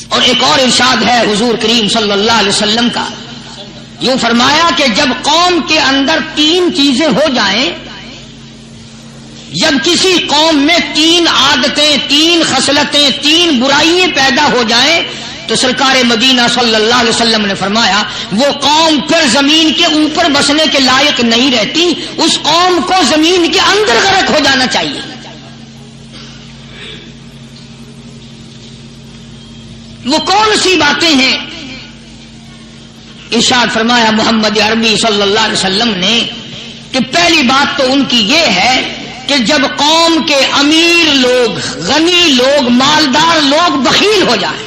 اور ایک اور ارشاد ہے حضور کریم صلی اللہ علیہ وسلم کا, یوں فرمایا کہ جب قوم کے اندر 3 چیزیں ہو جائیں, جب کسی قوم میں 3 عادتیں 3 خصلتیں 3 برائیاں پیدا ہو جائیں تو سرکار مدینہ صلی اللہ علیہ وسلم نے فرمایا وہ قوم پھر زمین کے اوپر بسنے کے لائق نہیں رہتی, اس قوم کو زمین کے اندر غرق ہو جانا چاہیے. وہ کون سی باتیں ہیں؟ ارشاد فرمایا محمد عربی صلی اللہ علیہ وسلم نے کہ پہلی بات تو ان کی یہ ہے کہ جب قوم کے امیر لوگ, غنی لوگ, مالدار لوگ بخیل ہو جائیں,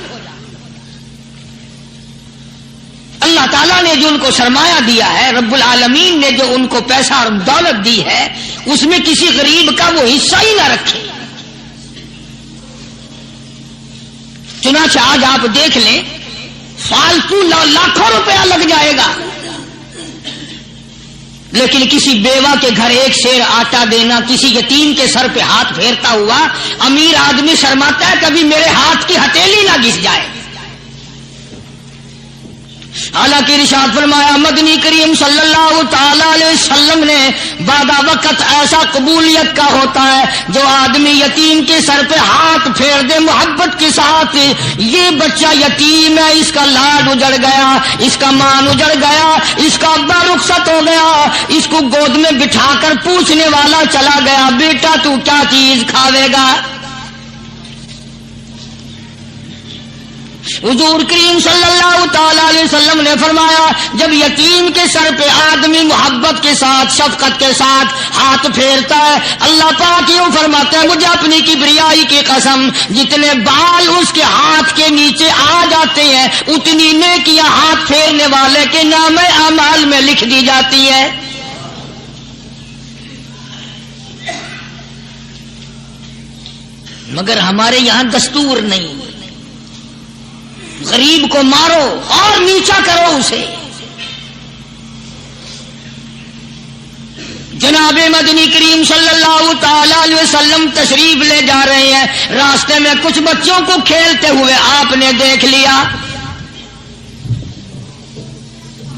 اللہ تعالیٰ نے جو ان کو سرمایہ دیا ہے, رب العالمین نے جو ان کو پیسہ اور دولت دی ہے, اس میں کسی غریب کا وہ حصہ ہی نہ رکھے. چنانچہ آج آپ دیکھ لیں فالتو لاکھوں روپیہ لگ جائے گا, لیکن کسی بیوہ کے گھر 1 سیر آٹا دینا, کسی یتیم کے سر پہ ہاتھ پھیرتا ہوا امیر آدمی شرماتا ہے کبھی میرے ہاتھ کی ہتھیلی نہ گھس جائے. حالانکہ ارشاد فرمایا مدنی کریم صلی اللہ تعالی علیہ وسلم نے بعد وقت ایسا قبولیت کا ہوتا ہے جو آدمی یتیم کے سر پہ ہاتھ پھیر دے محبت کے ساتھ, یہ بچہ یتیم ہے, اس کا لاڈ اجڑ گیا, اس کا مان اجڑ گیا, اس کا ابا رخصت ہو گیا, اس کو گود میں بٹھا کر پوچھنے والا چلا گیا بیٹا تو کیا چیز کھاوے گا. حضور کریم صلی اللہ تعالی علیہ وسلم نے فرمایا جب یتیم کے سر پہ آدمی محبت کے ساتھ شفقت کے ساتھ ہاتھ پھیرتا ہے, اللہ پاک یوں فرماتا ہے مجھے اپنی کبریائی کی قسم جتنے بال اس کے ہاتھ کے نیچے آ جاتے ہیں اتنی نیکیاں ہاتھ پھیرنے والے کے نام اعمال میں لکھ دی جاتی ہے. مگر ہمارے یہاں دستور نہیں, غریب کو مارو اور نیچا کرو اسے. جناب مدنی کریم صلی اللہ تعالی علیہ وسلم تشریف لے جا رہے ہیں, راستے میں کچھ بچوں کو کھیلتے ہوئے آپ نے دیکھ لیا,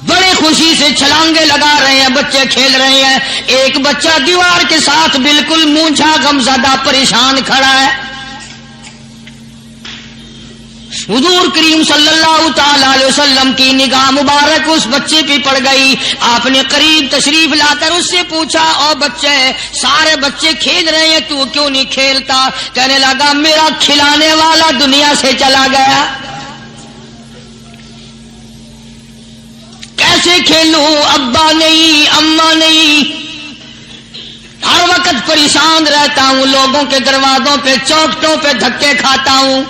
بڑے خوشی سے چھلانگے لگا رہے ہیں, بچے کھیل رہے ہیں. ایک بچہ دیوار کے ساتھ بالکل مونچھا غمزدہ پریشان کھڑا ہے. حضور کریم صلی اللہ تعالی علیہ وسلم کی نگاہ مبارک اس بچے پہ پڑ گئی. آپ نے قریب تشریف لا کر اس سے پوچھا او بچے, سارے بچے کھیل رہے ہیں تو کیوں نہیں کھیلتا؟ کہنے لگا میرا کھلانے والا دنیا سے چلا گیا, کیسے کھیلوں, ابا نہیں اماں نہیں, ہر وقت پریشان رہتا ہوں, لوگوں کے دروازوں پہ چوکھٹوں پہ دھکے کھاتا ہوں.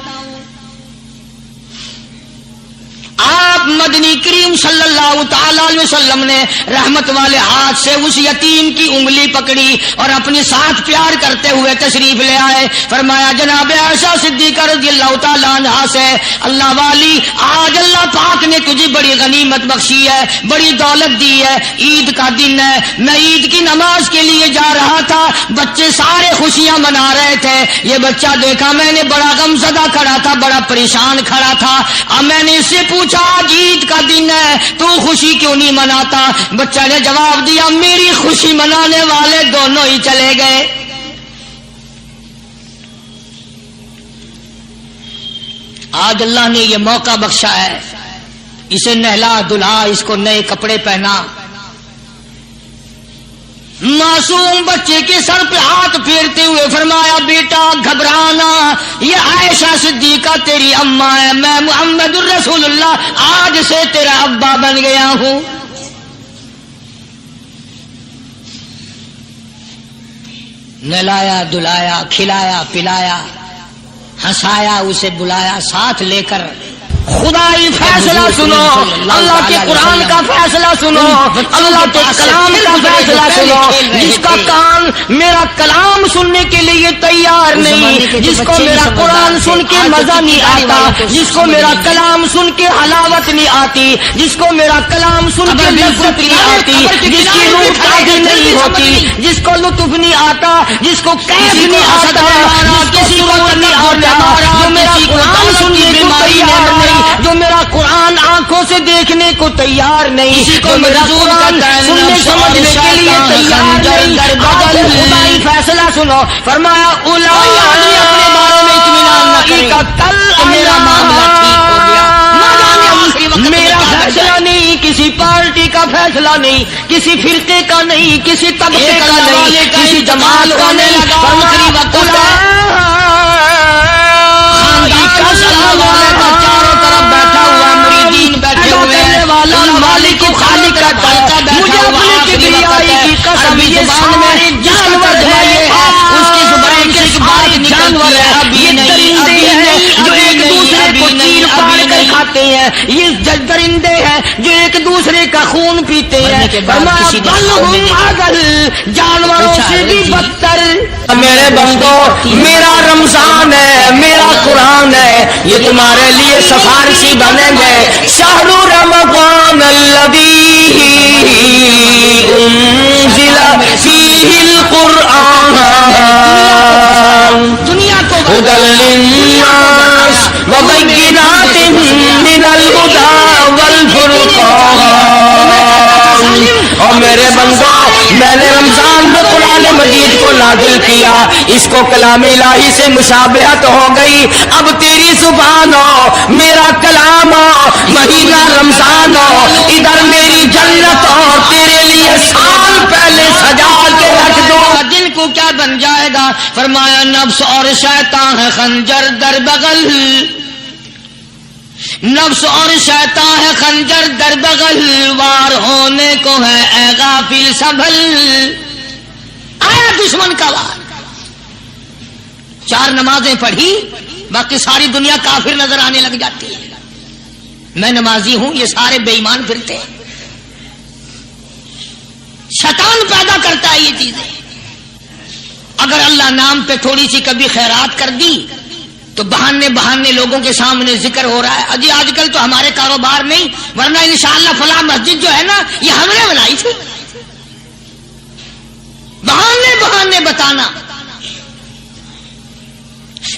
آپ مدنی کریم صلی اللہ تعالی علیہ وسلم نے رحمت والے ہاتھ سے اس یتیم کی انگلی پکڑی اور اپنے ساتھ پیار کرتے ہوئے تشریف لے آئے. فرمایا جناب عائشہ صدیقہ رضی اللہ تعالی عنہا سے, اللہ والی آج اللہ پاک نے تجھے بڑی غنیمت بخشی ہے, بڑی دولت دی ہے, عید کا دن ہے, میں عید کی نماز کے لیے جا رہا تھا, بچے سارے خوشیاں منا رہے تھے, یہ بچہ دیکھا میں نے بڑا غم زدہ کھڑا تھا, بڑا پریشان کھڑا تھا. اب میں نے اس سے پوچھا عید کا دن ہے تو خوشی کیوں نہیں مناتا؟ بچہ نے جواب دیا میری خوشی منانے والے دونوں ہی چلے گئے. آج اللہ نے یہ موقع بخشا ہے, اسے نہلا دھلا, اس کو نئے کپڑے پہنا, معصوم بچے کے سر پہ ہاتھ پھیرتے ہوئے فرمایا بیٹا گھبرانا, یہ عائشہ صدیقہ تیری اماں ہے, میں محمد الرسول اللہ آج سے تیرا ابا بن گیا ہوں. نہلایا دھلایا, کھلایا پلایا, ہنسایا, اسے بلایا, ساتھ لے کر خدائی فیصلہ سنو, اللہ کے قرآن کا فیصلہ سنو, اللہ کے کلام کا فیصلہ سنو. جس کا کان میرا کلام سننے کے لیے تیار نہیں, جس کو میرا قرآن سن کے مزہ نہیں آتا, جس کو میرا کلام سن کے حلاوت نہیں آتی, جس کو میرا کلام سن کے لذت نہیں آتی, جس کی روح تازی نہیں ہوتی, جس کو لطف نہیں آتا, جس کو کیف نہیں آتا, کسی کو نہیں آتا, جو میرا قرآن سننے کو تیار نہیں, جو میرا قرآن آنکھوں سے دیکھنے کو تیار نہیں, جو میرا قرآن سننے سمجھنے کے لیے تیار نہیں. خدائی فیصلہ سنو, فرمایا اولئک اپنے بارے میں اطمینان نہ کرے کہ میرا معاملہ ٹھیک ہو گیا. میرا فیصلہ نہیں, کسی پارٹی کا فیصلہ نہیں, کسی فرقے کا نہیں, کسی طبقے کا نہیں, کسی جماعت کا نہیں. چاروں طرف بیٹھا ہوا مریدین بیٹھے ہوئے ہیں, مالک کو خالق کا طلقہ بیٹھا ہوا, کی قسم یہ سامنے جانور ہے, اس کی زبان سے ایک بات نکلتی ہے, ابھی نہیں, جو ایک دوسرے کو چیر پاڑ کر کھاتے ہیں, یہ درندے ہیں جو ایک دوسرے کا خون پیتے ہیں, جانوروں سے بھی بدتر. میرے بندو میرا رمضان ہے, میرا قرآن ہے, یہ تمہارے لیے سفارشی بنیں گے. شہر رمضان الذی انزل فیہ القرآن دنیا کو ہدی للناس وبینات من الہدی والفرقان. اور میرے بندو میں نے رمضان میں قرآن مجید کو نازل کیا, اس کو کلام الہی سے مشابہت ہو گئی. اب تیری زبان ہو, میرا کلام ہو, مہینہ رمضان ہو, ادھر میری جنت ہو, تیرے لیے سال پہلے سجا کے رکھ دو. دل کو کیا بن جائے گا؟ فرمایا نفس اور شیطان ہے خنجر در بغل, نفس اور شیطان ہے خنجر در بغل, وار ہونے کو ہے اے غافل سنبھل. آیا دشمن کا وار, 4 نمازیں پڑھی, باقی ساری دنیا کافر نظر آنے لگ جاتی ہے. میں نمازی ہوں, یہ سارے بے ایمان پھرتے ہیں. شیطان پیدا کرتا ہے یہ چیزیں. اگر اللہ نام پہ تھوڑی سی کبھی خیرات کر دی تو بہانے بہانے لوگوں کے سامنے ذکر ہو رہا ہے, اجی آج کل تو ہمارے کاروبار نہیں, ورنہ انشاءاللہ فلاں مسجد جو ہے نا یہ ہم نے بنائی تھی. بہانے بہانے بتانا.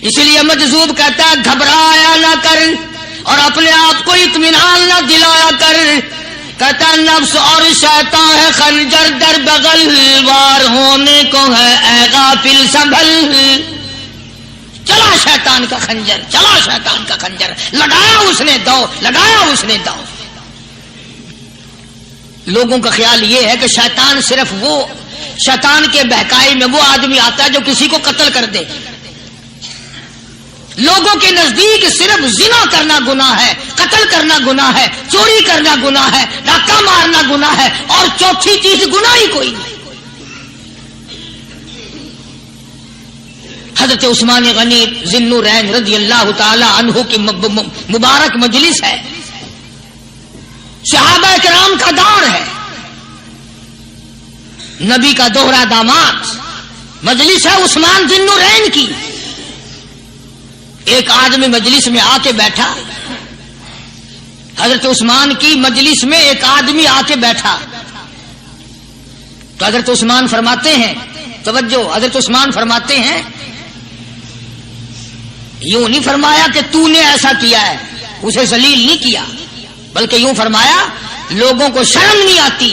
اس لیے مجذوب کہتا ہے گھبرایا نہ کر اور اپنے آپ کو اطمینان نہ دلایا کر. کہتا نفس اور شیطان ہے خنجر در بغل, وار ہونے کو ہے اے غافل سنبھل. چلا شیطان کا خنجر, چلا شیطان کا خنجر, لگایا اس نے دو, لگایا اس نے دو. لوگوں کا خیال یہ ہے کہ شیطان صرف وہ, شیطان کے بہکائی میں وہ آدمی آتا ہے جو کسی کو قتل کر دے. لوگوں کے نزدیک صرف زنا کرنا گناہ ہے, قتل کرنا گناہ ہے, چوری کرنا گناہ ہے, ڈاکہ مارنا گناہ ہے, اور چوتھی چیز گناہ ہی کوئی نہیں. حضرت عثمان غنی ذی النورین رضی اللہ تعالی عنہ کی مبارک مجلس ہے. صحابہ کرام کا دور ہے، نبی کا دوہرا داماد، مجلس ہے عثمان ذی النورین کی. ایک آدمی مجلس میں آ کے بیٹھا، حضرت عثمان کی مجلس میں ایک آدمی آ کے بیٹھا تو حضرت عثمان فرماتے ہیں، توجہ، حضرت عثمان فرماتے ہیں، یوں نہیں فرمایا کہ تو نے ایسا کیا ہے، اسے ذلیل نہیں کیا، بلکہ یوں فرمایا لوگوں کو شرم نہیں آتی،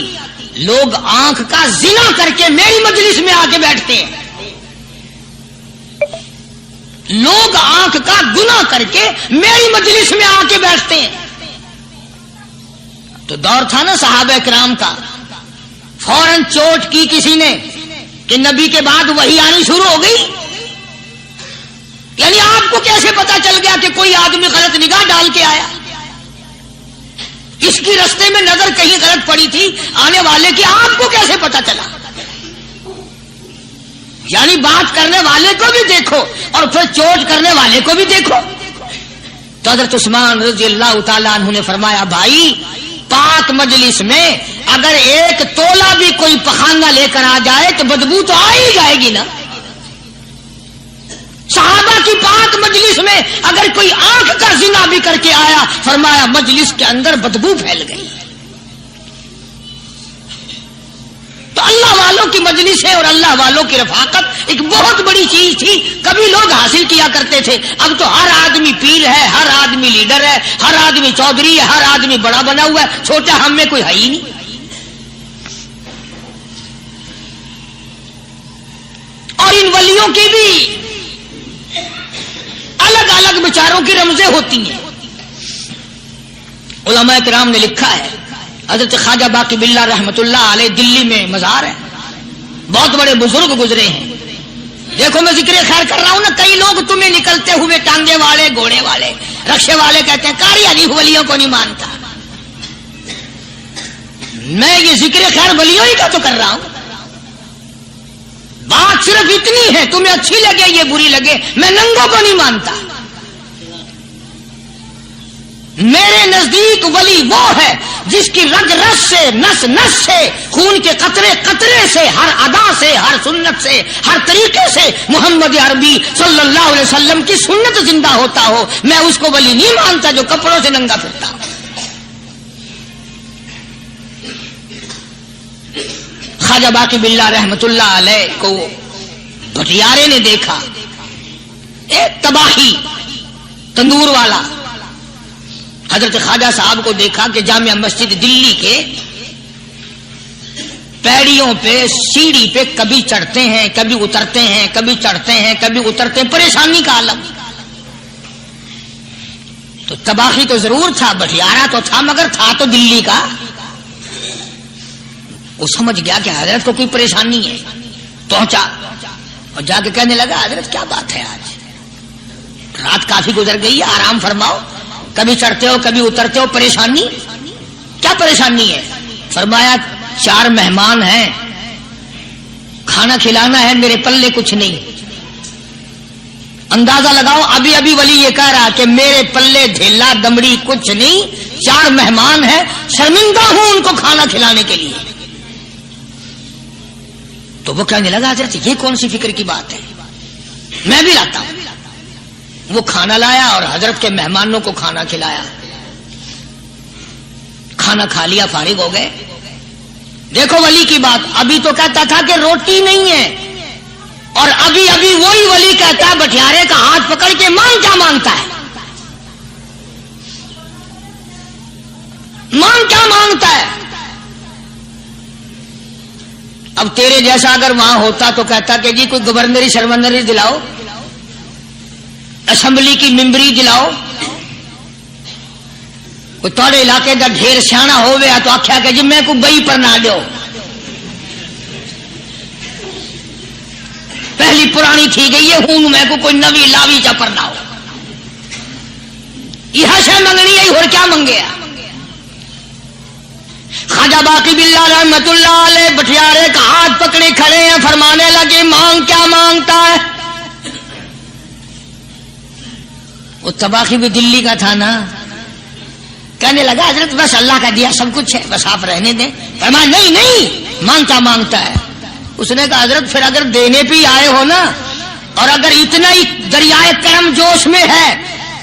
لوگ آنکھ کا زنا کر کے میری مجلس میں آ کے بیٹھتے ہیں، لوگ آنکھ کا گناہ کر کے میری مجلس میں آ کے بیٹھتے ہیں. تو دور تھا نا صحابہ کرام کا، فوراً چوٹ کی کسی نے کہ نبی کے بعد وحی آنی شروع ہو گئی. یعنی آپ کو کیسے پتا چل گیا کہ کوئی آدمی غلط نگاہ ڈال کے آیا؟ اس کی رستے میں نظر کہیں غلط پڑی تھی آنے والے کی، آپ کو کیسے پتا چلا؟ یعنی بات کرنے والے کو بھی دیکھو اور پھر چوٹ کرنے والے کو بھی دیکھو. تو حضرت عثمان رضی اللہ تعالیٰ عنہ نے فرمایا، بھائی پاک مجلس میں اگر ایک تولا بھی کوئی پخانہ لے کر آ جائے تو بدبو تو آ ہی جائے گی نا. صحابہ کی پاک مجلس میں اگر کوئی آنکھ کا زنا بھی کر کے آیا، فرمایا مجلس کے اندر بدبو پھیل گئی. تو اللہ والوں کی مجلس ہے اور اللہ والوں کی رفاقت ایک بہت بڑی چیز تھی. کبھی لوگ حاصل کیا کرتے تھے، اب تو ہر آدمی پیر ہے، ہر آدمی لیڈر ہے، ہر آدمی چودھری ہے، ہر آدمی بڑا بنا ہوا ہے، چھوٹا ہم میں کوئی ہے ہی نہیں. اور ان ولیوں کی بھی الگ الگ بیچاروں کی رمزیں ہوتی ہیں. علماء کرام نے لکھا ہے، حضرت خواجہ باقی باللہ رحمت اللہ علیہ دلی میں مزار ہے، بہت بڑے بزرگ گزرے ہیں. دیکھو میں ذکر خیر کر رہا ہوں نا، کئی لوگ تمہیں نکلتے ہوئے ٹانگے والے، گھوڑے والے، رکشے والے کہتے ہیں قاری علی ولیوں کو نہیں مانتا. میں یہ ذکر خیر ولیوں ہی کا تو کر رہا ہوں. بات صرف اتنی ہے، تمہیں اچھی لگے یہ بری لگے، میں ننگوں کو نہیں مانتا. میرے نزدیک ولی وہ ہے جس کی رگ رس سے، نس نس سے، خون کے قطرے قطرے سے، ہر ادا سے، ہر سنت سے، ہر طریقے سے محمد عربی صلی اللہ علیہ وسلم کی سنت زندہ ہوتا ہو. میں اس کو ولی نہیں مانتا جو کپڑوں سے ننگا پھرتا ہو. خواجہ باقی باللہ رحمت اللہ علیہ کو بھٹیارے نے دیکھا، ایک تباہی تندور والا. حضرت خواجہ صاحب کو دیکھا کہ جامع مسجد دلی کے پیڑیوں پہ، سیڑھی پہ کبھی چڑھتے ہیں، کبھی اترتے ہیں، کبھی چڑھتے ہیں، کبھی اترتے ہیں، پریشانی کا عالم. تو تباہی تو ضرور تھا، بھٹیارا تو تھا، مگر تھا تو دلی کا. وہ سمجھ گیا کہ حضرت کو کوئی پریشانی ہے. پہنچا اور جا کے کہنے لگا، حضرت کیا بات ہے، آج رات کافی گزر گئی ہے، آرام فرماؤ، کبھی چڑھتے ہو کبھی اترتے ہو، پریشانی کیا پریشانی ہے؟ فرمایا 4 مہمان ہیں، کھانا کھلانا ہے، میرے پلے کچھ نہیں. اندازہ لگاؤ، ابھی ابھی ولی یہ کہہ رہا کہ میرے پلے ڈھیلا دمڑی کچھ نہیں، 4 مہمان ہیں، شرمندہ ہوں ان کو کھانا کھلانے کے لیے. تو وہ کہنے لگا، حضرت یہ کون سی فکر کی بات ہے، میں بھی لاتا ہوں. وہ کھانا لایا اور حضرت کے مہمانوں کو کھانا کھلایا. کھانا کھا لیا، فارغ ہو گئے. دیکھو ولی کی بات، ابھی تو کہتا تھا کہ روٹی نہیں ہے، اور ابھی ابھی وہی ولی کہتا ہے بٹیارے کا ہاتھ پکڑ کے مانگ کیا مانگتا ہے، مانگ کیا مانگتا ہے. اب تیرے جیسا اگر وہاں ہوتا تو کہتا کہ جی کوئی گورنری شرمندری دلاؤ، اسمبلی کی ممبری دلاؤ. کوئی تھوڑے علاقے کا ڈھیر سیاح ہویا تو آخیا کہ جی میں کو بئی پر نہ دو، پہلی پرانی تھی گئی ہے، ہوں میں کو کوئی نوی لاوی چا پر نہ ہو. یہ شے منگنی ہے، اور کیا منگے. خواجہ باقی باللہ رحمت اللہ علیہ بٹیارے کا ہاتھ پکڑے کھڑے ہیں، فرمانے لگے مانگ کیا مانگتا ہے. وہ تباہی بھی دلی کا تھا نا، کہنے لگا حضرت بس اللہ کا دیا سب کچھ ہے، بس آپ رہنے دیں. فرمایا نہیں مانگتا ہے. اس نے کہا حضرت پھر اگر دینے پہ آئے ہو نا، اور اگر اتنا ہی دریائے کرم جوش میں ہے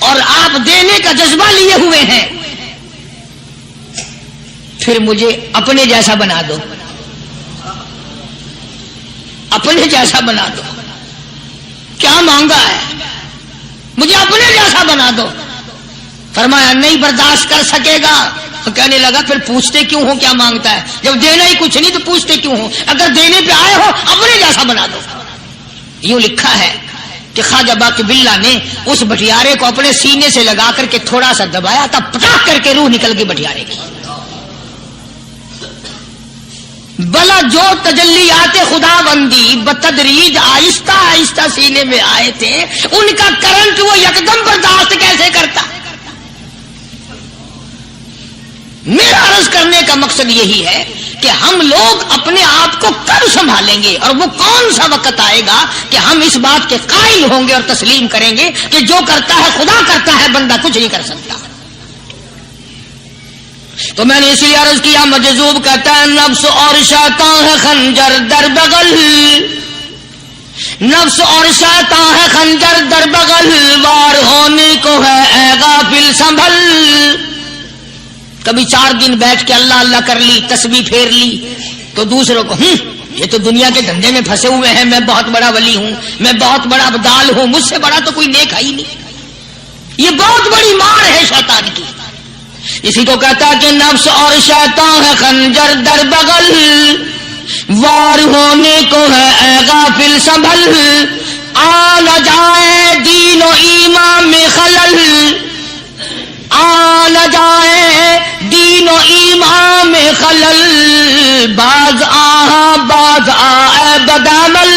اور آپ دینے کا جذبہ لیے ہوئے ہیں، پھر مجھے اپنے جیسا بنا دو، اپنے جیسا بنا دو. کیا مانگا ہے؟ مجھے اپنے جیسا بنا دو. فرمایا نہیں برداشت کر سکے گا. تو کہنے لگا پھر پوچھتے کیوں ہو کیا مانگتا ہے؟ جب دینا ہی کچھ نہیں تو پوچھتے کیوں ہو؟ اگر دینے پہ آئے ہو اپنے جیسا بنا دو. یوں لکھا ہے کہ خواجہ باقی باللہ نے اس بٹیارے کو اپنے سینے سے لگا کر کے تھوڑا سا دبایا تھا، پٹاخ کر کے روح نکل گئی بٹیارے کی. بلا جو تجلیات خدا بندی بتدریج آہستہ آہستہ سینے میں آئے تھے، ان کا کرنٹ وہ یکدم برداشت کیسے کرتا؟ میرا عرض کرنے کا مقصد یہی ہے کہ ہم لوگ اپنے آپ کو کب سنبھالیں گے، اور وہ کون سا وقت آئے گا کہ ہم اس بات کے قائل ہوں گے اور تسلیم کریں گے کہ جو کرتا ہے خدا کرتا ہے، بندہ کچھ نہیں کر سکتا. تو میں نے اس لیے عرض کیا، مجذوب کہتا ہے نفس اور شیطان ہے خنجر در بغل، نفس اور شیطان ہے خنجر در بغل، وار ہونے کو ہے اے غافل سنبھل. کبھی 4 دن بیٹھ کے اللہ اللہ کر لی، تسبیح پھیر لی، تو دوسروں کو یہ تو دنیا کے دھندے میں پھنسے ہوئے ہیں، میں بہت بڑا ولی ہوں، میں بہت بڑا ابدال ہوں، مجھ سے بڑا تو کوئی نیک ہے ہی نہیں. یہ بہت بڑی مار ہے شیطان کی. اسی کو کہتا ہے کہ نفس اور شیطان ہے خنجر در بغل، وار ہونے کو ہے اے غافل سنبھل. آ نہ جائے دین و ایمان میں خلل، آ نہ جائے دین و ایمان میں خلل، باز آ بدعمل.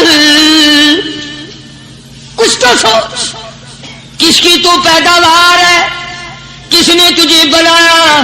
کچھ تو سوچ، کس کی تو پیداوار ہے؟ کس نے تجھے بنایا؟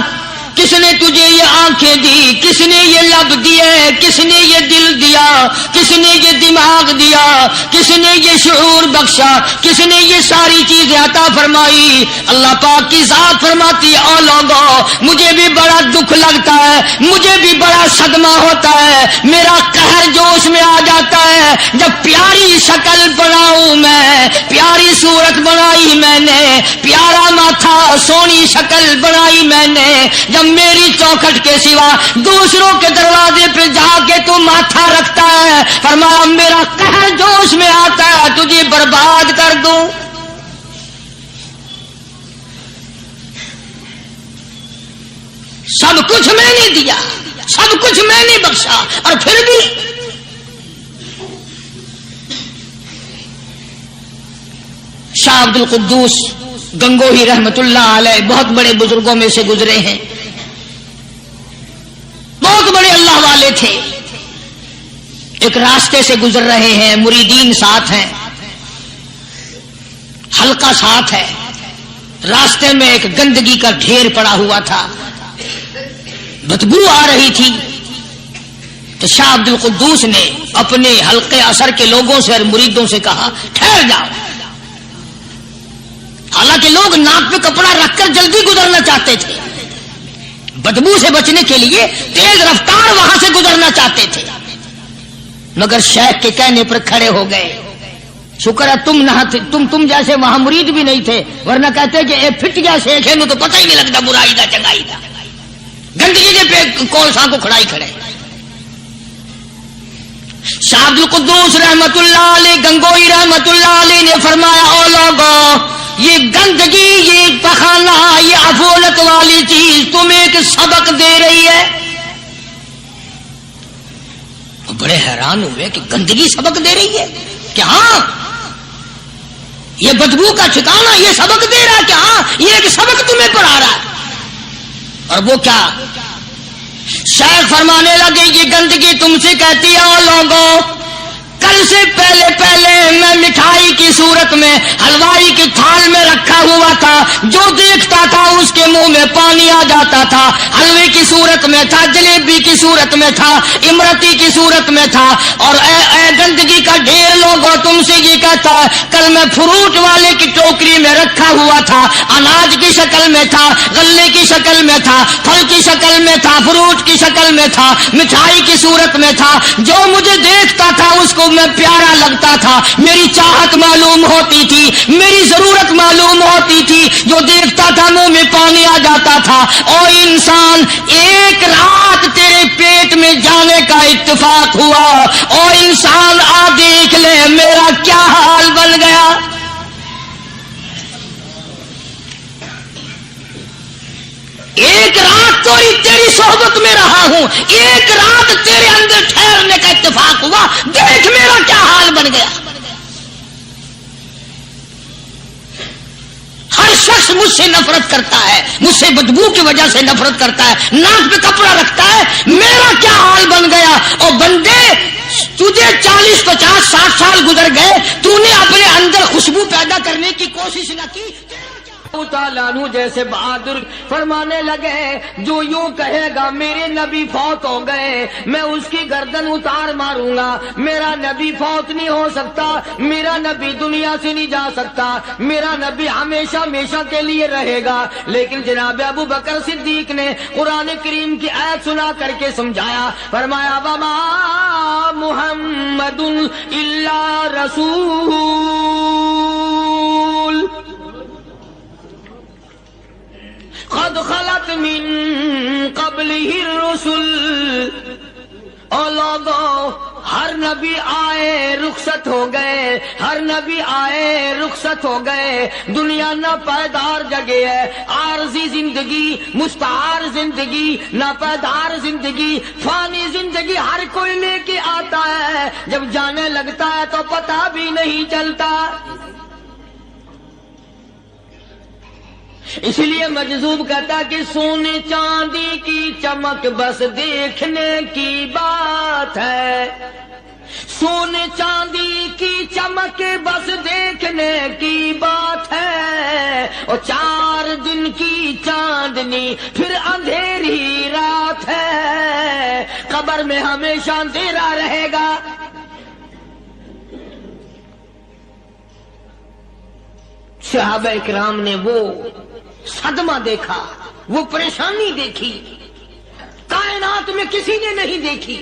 کس نے تجھے یہ آنکھیں دی؟ کس نے یہ لب دیے؟ کس نے یہ دل دیا؟ کس نے یہ دماغ دیا؟ کس نے یہ شعور بخشا؟ کس نے یہ ساری چیزیں عطا فرمائی؟ اللہ پاک کی ذات فرماتی ہے او لوگوں، مجھے بھی بڑا دکھ لگتا ہے، مجھے بھی بڑا صدمہ ہوتا ہے، میرا قہر جوش میں آ جاتا ہے جب پیاری شکل بناؤں میں، پیاری صورت بنائی میں نے، پیارا ماتھا سونی شکل بنائی میں نے، جب میری چوکھٹ کے سوا دوسروں کے دروازے پہ جا کے تو ماتھا رکھتا ہے، فرمایا میرا قہر جوش میں آتا ہے تجھے برباد کر دوں. سب کچھ میں نے دیا، سب کچھ میں نے بخشا، اور پھر بھی شاہ عبد القدوس گنگوہی رحمت اللہ علیہ بہت بڑے بزرگوں میں سے گزرے ہیں، بہت بڑے اللہ والے تھے. ایک راستے سے گزر رہے ہیں، مریدین ساتھ ہیں، حلقہ ساتھ ہے. راستے میں ایک گندگی کا ڈھیر پڑا ہوا تھا، بدبو آ رہی تھی. تو شاہ عبد القدوس نے اپنے حلقے اثر کے لوگوں سے اور مریدوں سے کہا ٹھہر جاؤ. حالانکہ لوگ ناک پہ کپڑا رکھ کر جلدی گزرنا چاہتے تھے، بدبو سے بچنے کے لیے تیز رفتار وہاں سے گزرنا چاہتے تھے، مگر شیخ کے کہنے پر کھڑے ہو گئے. شکر ہے تم نہ تم جیسے وہاں مرید بھی نہیں تھے، ورنہ کہتے کہ اے پھٹ گیا شیخ ہے نو تو پتہ ہی نہیں لگتا برائی دا چنگائی دا، گندگی کے پہ کون سا کو کھڑائی کھڑے. شاہ عبد القدوس رحمت اللہ علیہ گنگوئی رحمت اللہ علیہ نے فرمایا او لوگوں، یہ گندگی، یہ پخانہ، یہ افولت والی چیز تمہیں ایک سبق دے رہی ہے. بڑے حیران ہوئے کہ گندگی سبق دے رہی ہے کہ ہاں یہ بدبو کا ٹھکانہ یہ سبق دے رہا ہے کہ ہاں یہ ایک سبق تمہیں پڑھا رہا ہے. اور وہ کیا؟ شیخ فرمانے لگے یہ گندگی تم سے کہتی ہے او لوگوں، کل سے پہلے میں مٹھائی کی صورت میں حلوائی کی تھال میں رکھا ہوا تھا، جو دیکھتا تھا اس کے منہ میں پانی آ جاتا تھا. حلوے کی صورت میں تھا، جلیبی کی صورت میں تھا، امرتی کی صورت میں تھا. اور اے گندگی کا ڈھیر لوگوں تم سے یہ کہتا ہے کل میں فروٹ والے کی ٹوکری میں رکھا ہوا تھا، اناج کی شکل میں تھا، غلے کی شکل میں تھا، پھل کی شکل میں تھا، فروٹ کی شکل میں تھا، مٹھائی کی صورت میں تھا، جو مجھے دیکھتا تھا اس کو میں پیارا لگتا تھا، میری چاہت معلوم ہوتی تھی، میری ضرورت معلوم ہوتی تھی، جو دیکھتا تھا منہ میں پانی آ جاتا تھا۔ او انسان، ایک رات تیرے پیٹ میں جانے کا اتفاق ہوا، او انسان آ دیکھ لے میرا کیا حال بن گیا۔ ایک رات تو تیری صحبت میں رہا ہوں، ایک رات تیرے اندر ٹھہرنے کا اتفاق ہوا، دیکھ میرا کیا حال بن گیا۔ ہر شخص مجھ سے نفرت کرتا ہے، مجھ سے بدبو کی وجہ سے نفرت کرتا ہے، ناک پہ کپڑا رکھتا ہے، میرا کیا حال بن گیا۔ اور بندے، تجھے 40 50 60 سال گزر گئے، تو نے اپنے اندر خوشبو پیدا کرنے کی کوشش نہ کی۔ تعالیٰ عنہ جیسے بہادر فرمانے لگے، جو یوں کہے گا میرے نبی فوت ہو گئے، میں اس کی گردن اتار ماروں گا۔ میرا نبی فوت نہیں ہو سکتا، میرا نبی دنیا سے نہیں جا سکتا، میرا نبی ہمیشہ ہمیشہ کے لیے رہے گا۔ لیکن جناب ابو بکر صدیق نے قرآن کریم کی آیت سنا کر کے سمجھایا، فرمایا وما محمد الا رسول قد خلت من قبلہ الرسل۔ اور لوگوں، ہر نبی آئے رخصت ہو گئے، ہر نبی آئے رخصت ہو گئے۔ دنیا نہ پائیدار جگہ ہے، عارضی زندگی، مستعار زندگی، نہ پائیدار زندگی، فانی زندگی ہر کوئی لے کے آتا ہے، جب جانے لگتا ہے تو پتہ بھی نہیں چلتا۔ اس لیے مجذوب کہتا کہ سونے چاندی کی چمک بس دیکھنے کی بات ہے، سونے چاندی کی چمک بس دیکھنے کی بات ہے، اور 4 دن کی چاندنی پھر اندھیری رات ہے، قبر میں ہمیشہ اندھیرا رہے گا۔ صحابہ اکرام نے وہ صدمہ دیکھا، وہ پریشانی دیکھی، کائنات میں کسی نے نہیں دیکھی۔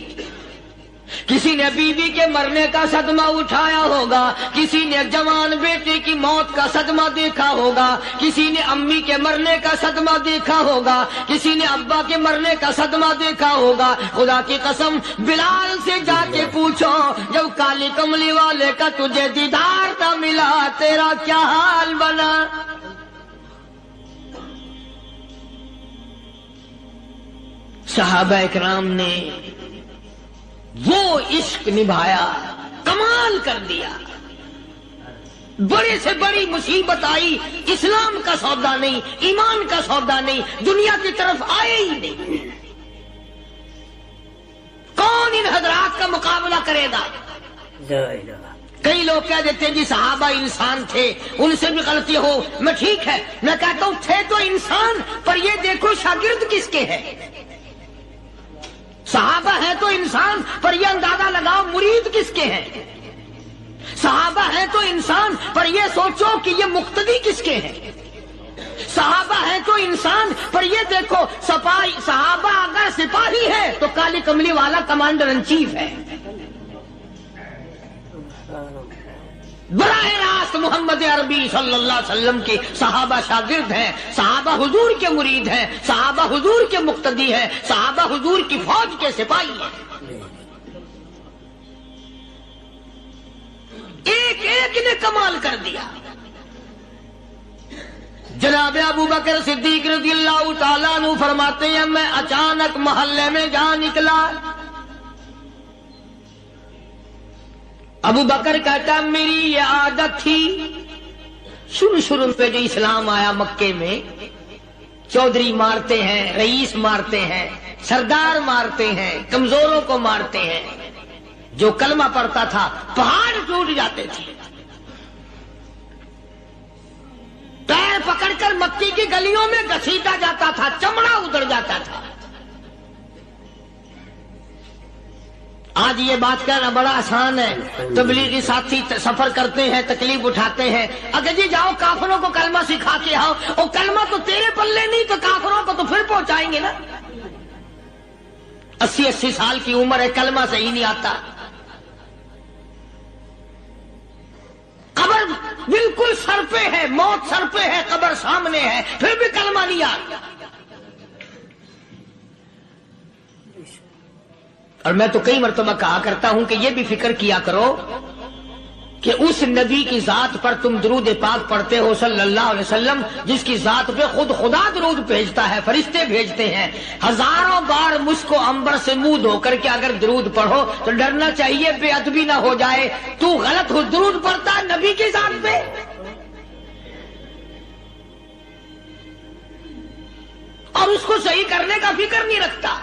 کسی نے بیوی کے مرنے کا صدمہ اٹھایا ہوگا، کسی نے جوان بیٹے کی موت کا صدمہ دیکھا ہوگا، کسی نے امی کے مرنے کا صدمہ دیکھا ہوگا، کسی نے ابا کے مرنے کا صدمہ دیکھا ہوگا۔ خدا کی قسم، بلال سے جا کے پوچھو، جب کالی کملی والے کا تجھے دیدار نہ ملا تیرا کیا حال بنا۔ صحابہ اکرام نے وہ عشق نبھایا، کمال کر دیا۔ بڑے سے بڑی مصیبت آئی، اسلام کا سودا نہیں، ایمان کا سودا نہیں، دنیا کی طرف آئے ہی نہیں۔ کون ان حضرات کا مقابلہ کرے گا؟ کئی لوگ کہہ دیتے ہیں جی صحابہ انسان تھے، ان سے بھی غلطی ہو، میں ٹھیک ہے، میں کہتا ہوں تھے تو انسان، پر یہ دیکھو شاگرد کس کے ہیں۔ صحابہ ہیں تو انسان، پر یہ اندازہ لگاؤ مرید کس کے ہیں۔ صحابہ ہیں تو انسان، پر یہ سوچو کہ یہ مقتدی کس کے ہیں۔ صحابہ ہیں تو انسان، پر یہ دیکھو صحابہ اگر سپاہی ہے تو کالی کملی والا کمانڈر ان چیف ہے۔ براہ راست محمد عربی صلی اللہ علیہ وسلم کے صحابہ شاگرد ہیں، صحابہ حضور کے مرید ہیں، صحابہ حضور کے مقتدی ہیں، صحابہ حضور کی فوج کے سپاہی ہیں۔ ایک ایک نے کمال کر دیا۔ جناب ابو بکر صدیق رضی اللہ تعالیٰ عنہ فرماتے ہیں، میں اچانک محلے میں جا نکلا۔ ابو بکر کہتا میری یہ عادت تھی، شروع پہ جو اسلام آیا مکے میں، چودھری مارتے ہیں، رئیس مارتے ہیں، سردار مارتے ہیں، کمزوروں کو مارتے ہیں۔ جو کلمہ پڑھتا تھا پہاڑ ٹوٹ جاتے تھے۔ پیر پکڑ کر مکی کی گلیوں میں گھسیٹا جاتا تھا، چمڑا ادھڑ جاتا تھا۔ آج یہ بات کرنا بڑا آسان ہے، تبلیغی ساتھی سفر کرتے ہیں، تکلیف اٹھاتے ہیں، اگر جی جاؤ کافروں کو کلمہ سکھا کے آؤ، اور کلمہ تو تیرے پلے نہیں تو کافروں کو تو پھر پہنچائیں گے نا۔ 80 سال کی عمر ہے، کلمہ صحیح نہیں آتا، قبر بالکل سر پہ ہے، موت سر پہ ہے، قبر سامنے ہے، پھر بھی کلمہ نہیں آتا۔ اور میں تو کئی مرتبہ کہا کرتا ہوں کہ یہ بھی فکر کیا کرو کہ اس نبی کی ذات پر تم درود پاک پڑھتے ہو صلی اللہ علیہ وسلم، جس کی ذات پہ خود خدا درود بھیجتا ہے، فرشتے بھیجتے ہیں، ہزاروں بار مجھ کو عنبر سے منہ دھو کر کے اگر درود پڑھو تو ڈرنا چاہیے بے ادبی نہ ہو جائے، تو غلط درود پڑھتا ہے نبی کی ذات پہ۔ اور اس کو صحیح کرنے کا فکر نہیں رکھتا۔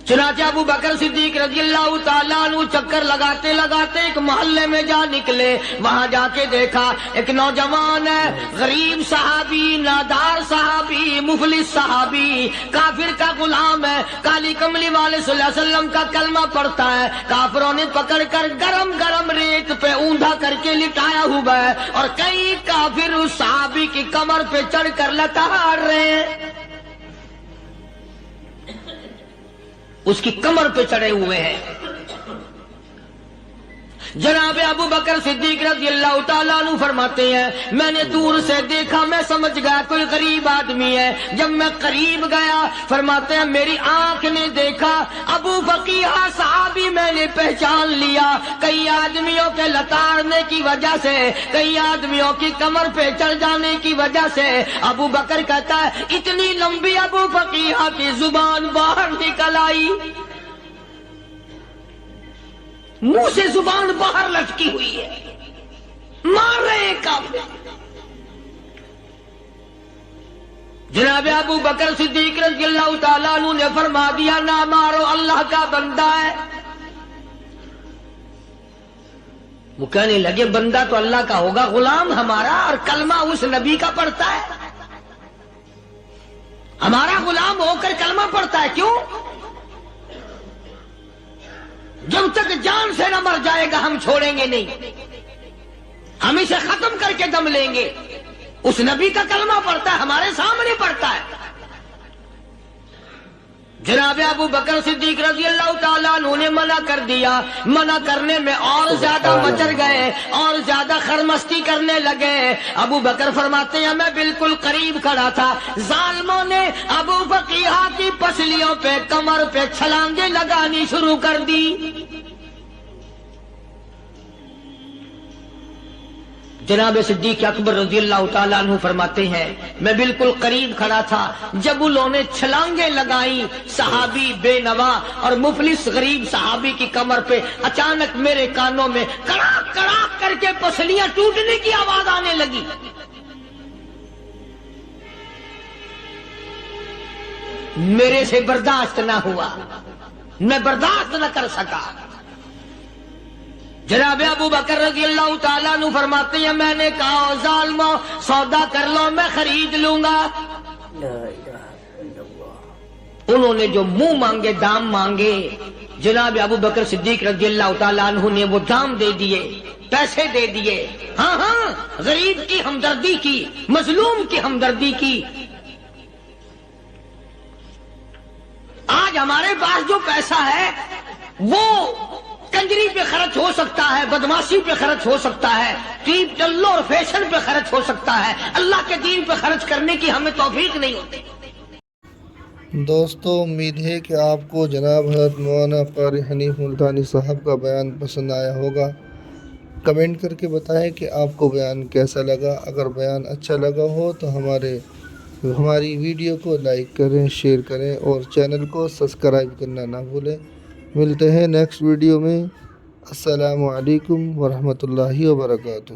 چنانچہ ابو بکر صدیق رضی اللہ تعالیٰ عنہ چکر لگاتے لگاتے ایک محلے میں جا نکلے، وہاں جا کے دیکھا ایک نوجوان ہے، غریب صحابی، نادار صحابی، مفلس صحابی، کافر کا غلام ہے، کالی کملی والے صلی اللہ علیہ وسلم کا کلمہ پڑھتا ہے، کافروں نے پکڑ کر گرم گرم ریت پہ اوندا کر کے لٹایا ہوا ہے، اور کئی کافر اس صحابی کی کمر پہ چڑھ کر لتاڑ رہے ہیں، اس کی کمر پہ چڑھے ہوئے ہیں۔ جناب ابو بکر صدیق رضی اللہ تعالیٰ عنہ فرماتے ہیں میں نے دور سے دیکھا، میں سمجھ گیا کوئی غریب آدمی ہے، جب میں قریب گیا فرماتے ہیں میری آنکھ نے دیکھا ابو فقیہ صحابی، میں نے پہچان لیا، کئی آدمیوں کے لتاڑنے کی وجہ سے، کئی آدمیوں کی کمر پہ چڑھ جانے کی وجہ سے ابو بکر کہتا ہے اتنی لمبی ابو فقیہ کی زبان باہر نکل آئی، منہ سے زبان باہر لٹکی ہوئی ہے، مار رہے ہیں کافر۔ جناب ابو بکر صدیق رضی اللہ تعالیٰ عنہ نے فرما دیا نہ مارو، اللہ کا بندہ ہے۔ وہ کہنے لگے بندہ تو اللہ کا ہوگا، غلام ہمارا، اور کلمہ اس نبی کا پڑھتا ہے، ہمارا غلام ہو کر کلمہ پڑھتا ہے، کیوں؟ جب تک جان سے نہ مر جائے گا ہم چھوڑیں گے نہیں، ہم اسے ختم کر کے دم لیں گے۔ اس نبی کا کلمہ پڑھتا ہے، ہمارے سامنے پڑھتا ہے۔ جناب ابو بکر صدیق رضی اللہ تعالیٰ عنہ نے منع کر دیا، منع کرنے میں اور زیادہ مچر گئے، اور زیادہ خرمستی کرنے لگے۔ ابو بکر فرماتے ہیں میں بالکل قریب کھڑا تھا، ظالموں نے ابو فقیہ کی پسلیوں پہ، کمر پہ چھلانگیں لگانی شروع کر دی۔ جناب صدیق اکبر رضی اللہ تعالیٰ عنہ فرماتے ہیں میں بالکل قریب کھڑا تھا، جب انہوں نے چھلانگیں لگائیں صحابی بے نوا اور مفلس غریب صحابی کی کمر پہ، اچانک میرے کانوں میں کڑاک کڑاک کر کے پسلیاں ٹوٹنے کی آواز آنے لگی۔ میرے سے برداشت نہ ہوا، میں برداشت نہ کر سکا۔ جناب ابو بکر رضی اللہ تعالیٰ عنہ فرماتے ہیں میں نے کہا ظالمو سودا کر لو، میں خرید لوں گا۔ انہوں نے جو منہ مانگے، دام مانگے، جناب ابو بکر صدیق رضی اللہ تعالیٰ عنہ نے وہ دام دے دیے، پیسے دے دیے۔ ہاں ہاں، غریب کی ہمدردی کی، مظلوم کی ہمدردی کی۔ آج ہمارے پاس جو پیسہ ہے وہ کنجری پہ خرچ ہو سکتا ہے، بدماشی پہ خرچ ہو سکتا ہے، ٹیپ ٹلو اور فیشن پہ خرچ ہو سکتا ہے، اللہ کے دین پہ خرچ کرنے کی ہمیں توفیق نہیں ہوتی۔ دوستو امید ہے کہ آپ کو جناب حضرت مولانا قاری حنیف ملتانی صاحب کا بیان پسند آیا ہوگا۔ کمنٹ کر کے بتائیں کہ آپ کو بیان کیسا لگا۔ اگر بیان اچھا لگا ہو تو ہماری ویڈیو کو لائک کریں، شیئر کریں اور چینل کو سبسکرائب کرنا نہ بھولیں۔ ملتے ہیں نیکسٹ ویڈیو میں۔ السلام علیکم ورحمۃ اللہ وبرکاتہ۔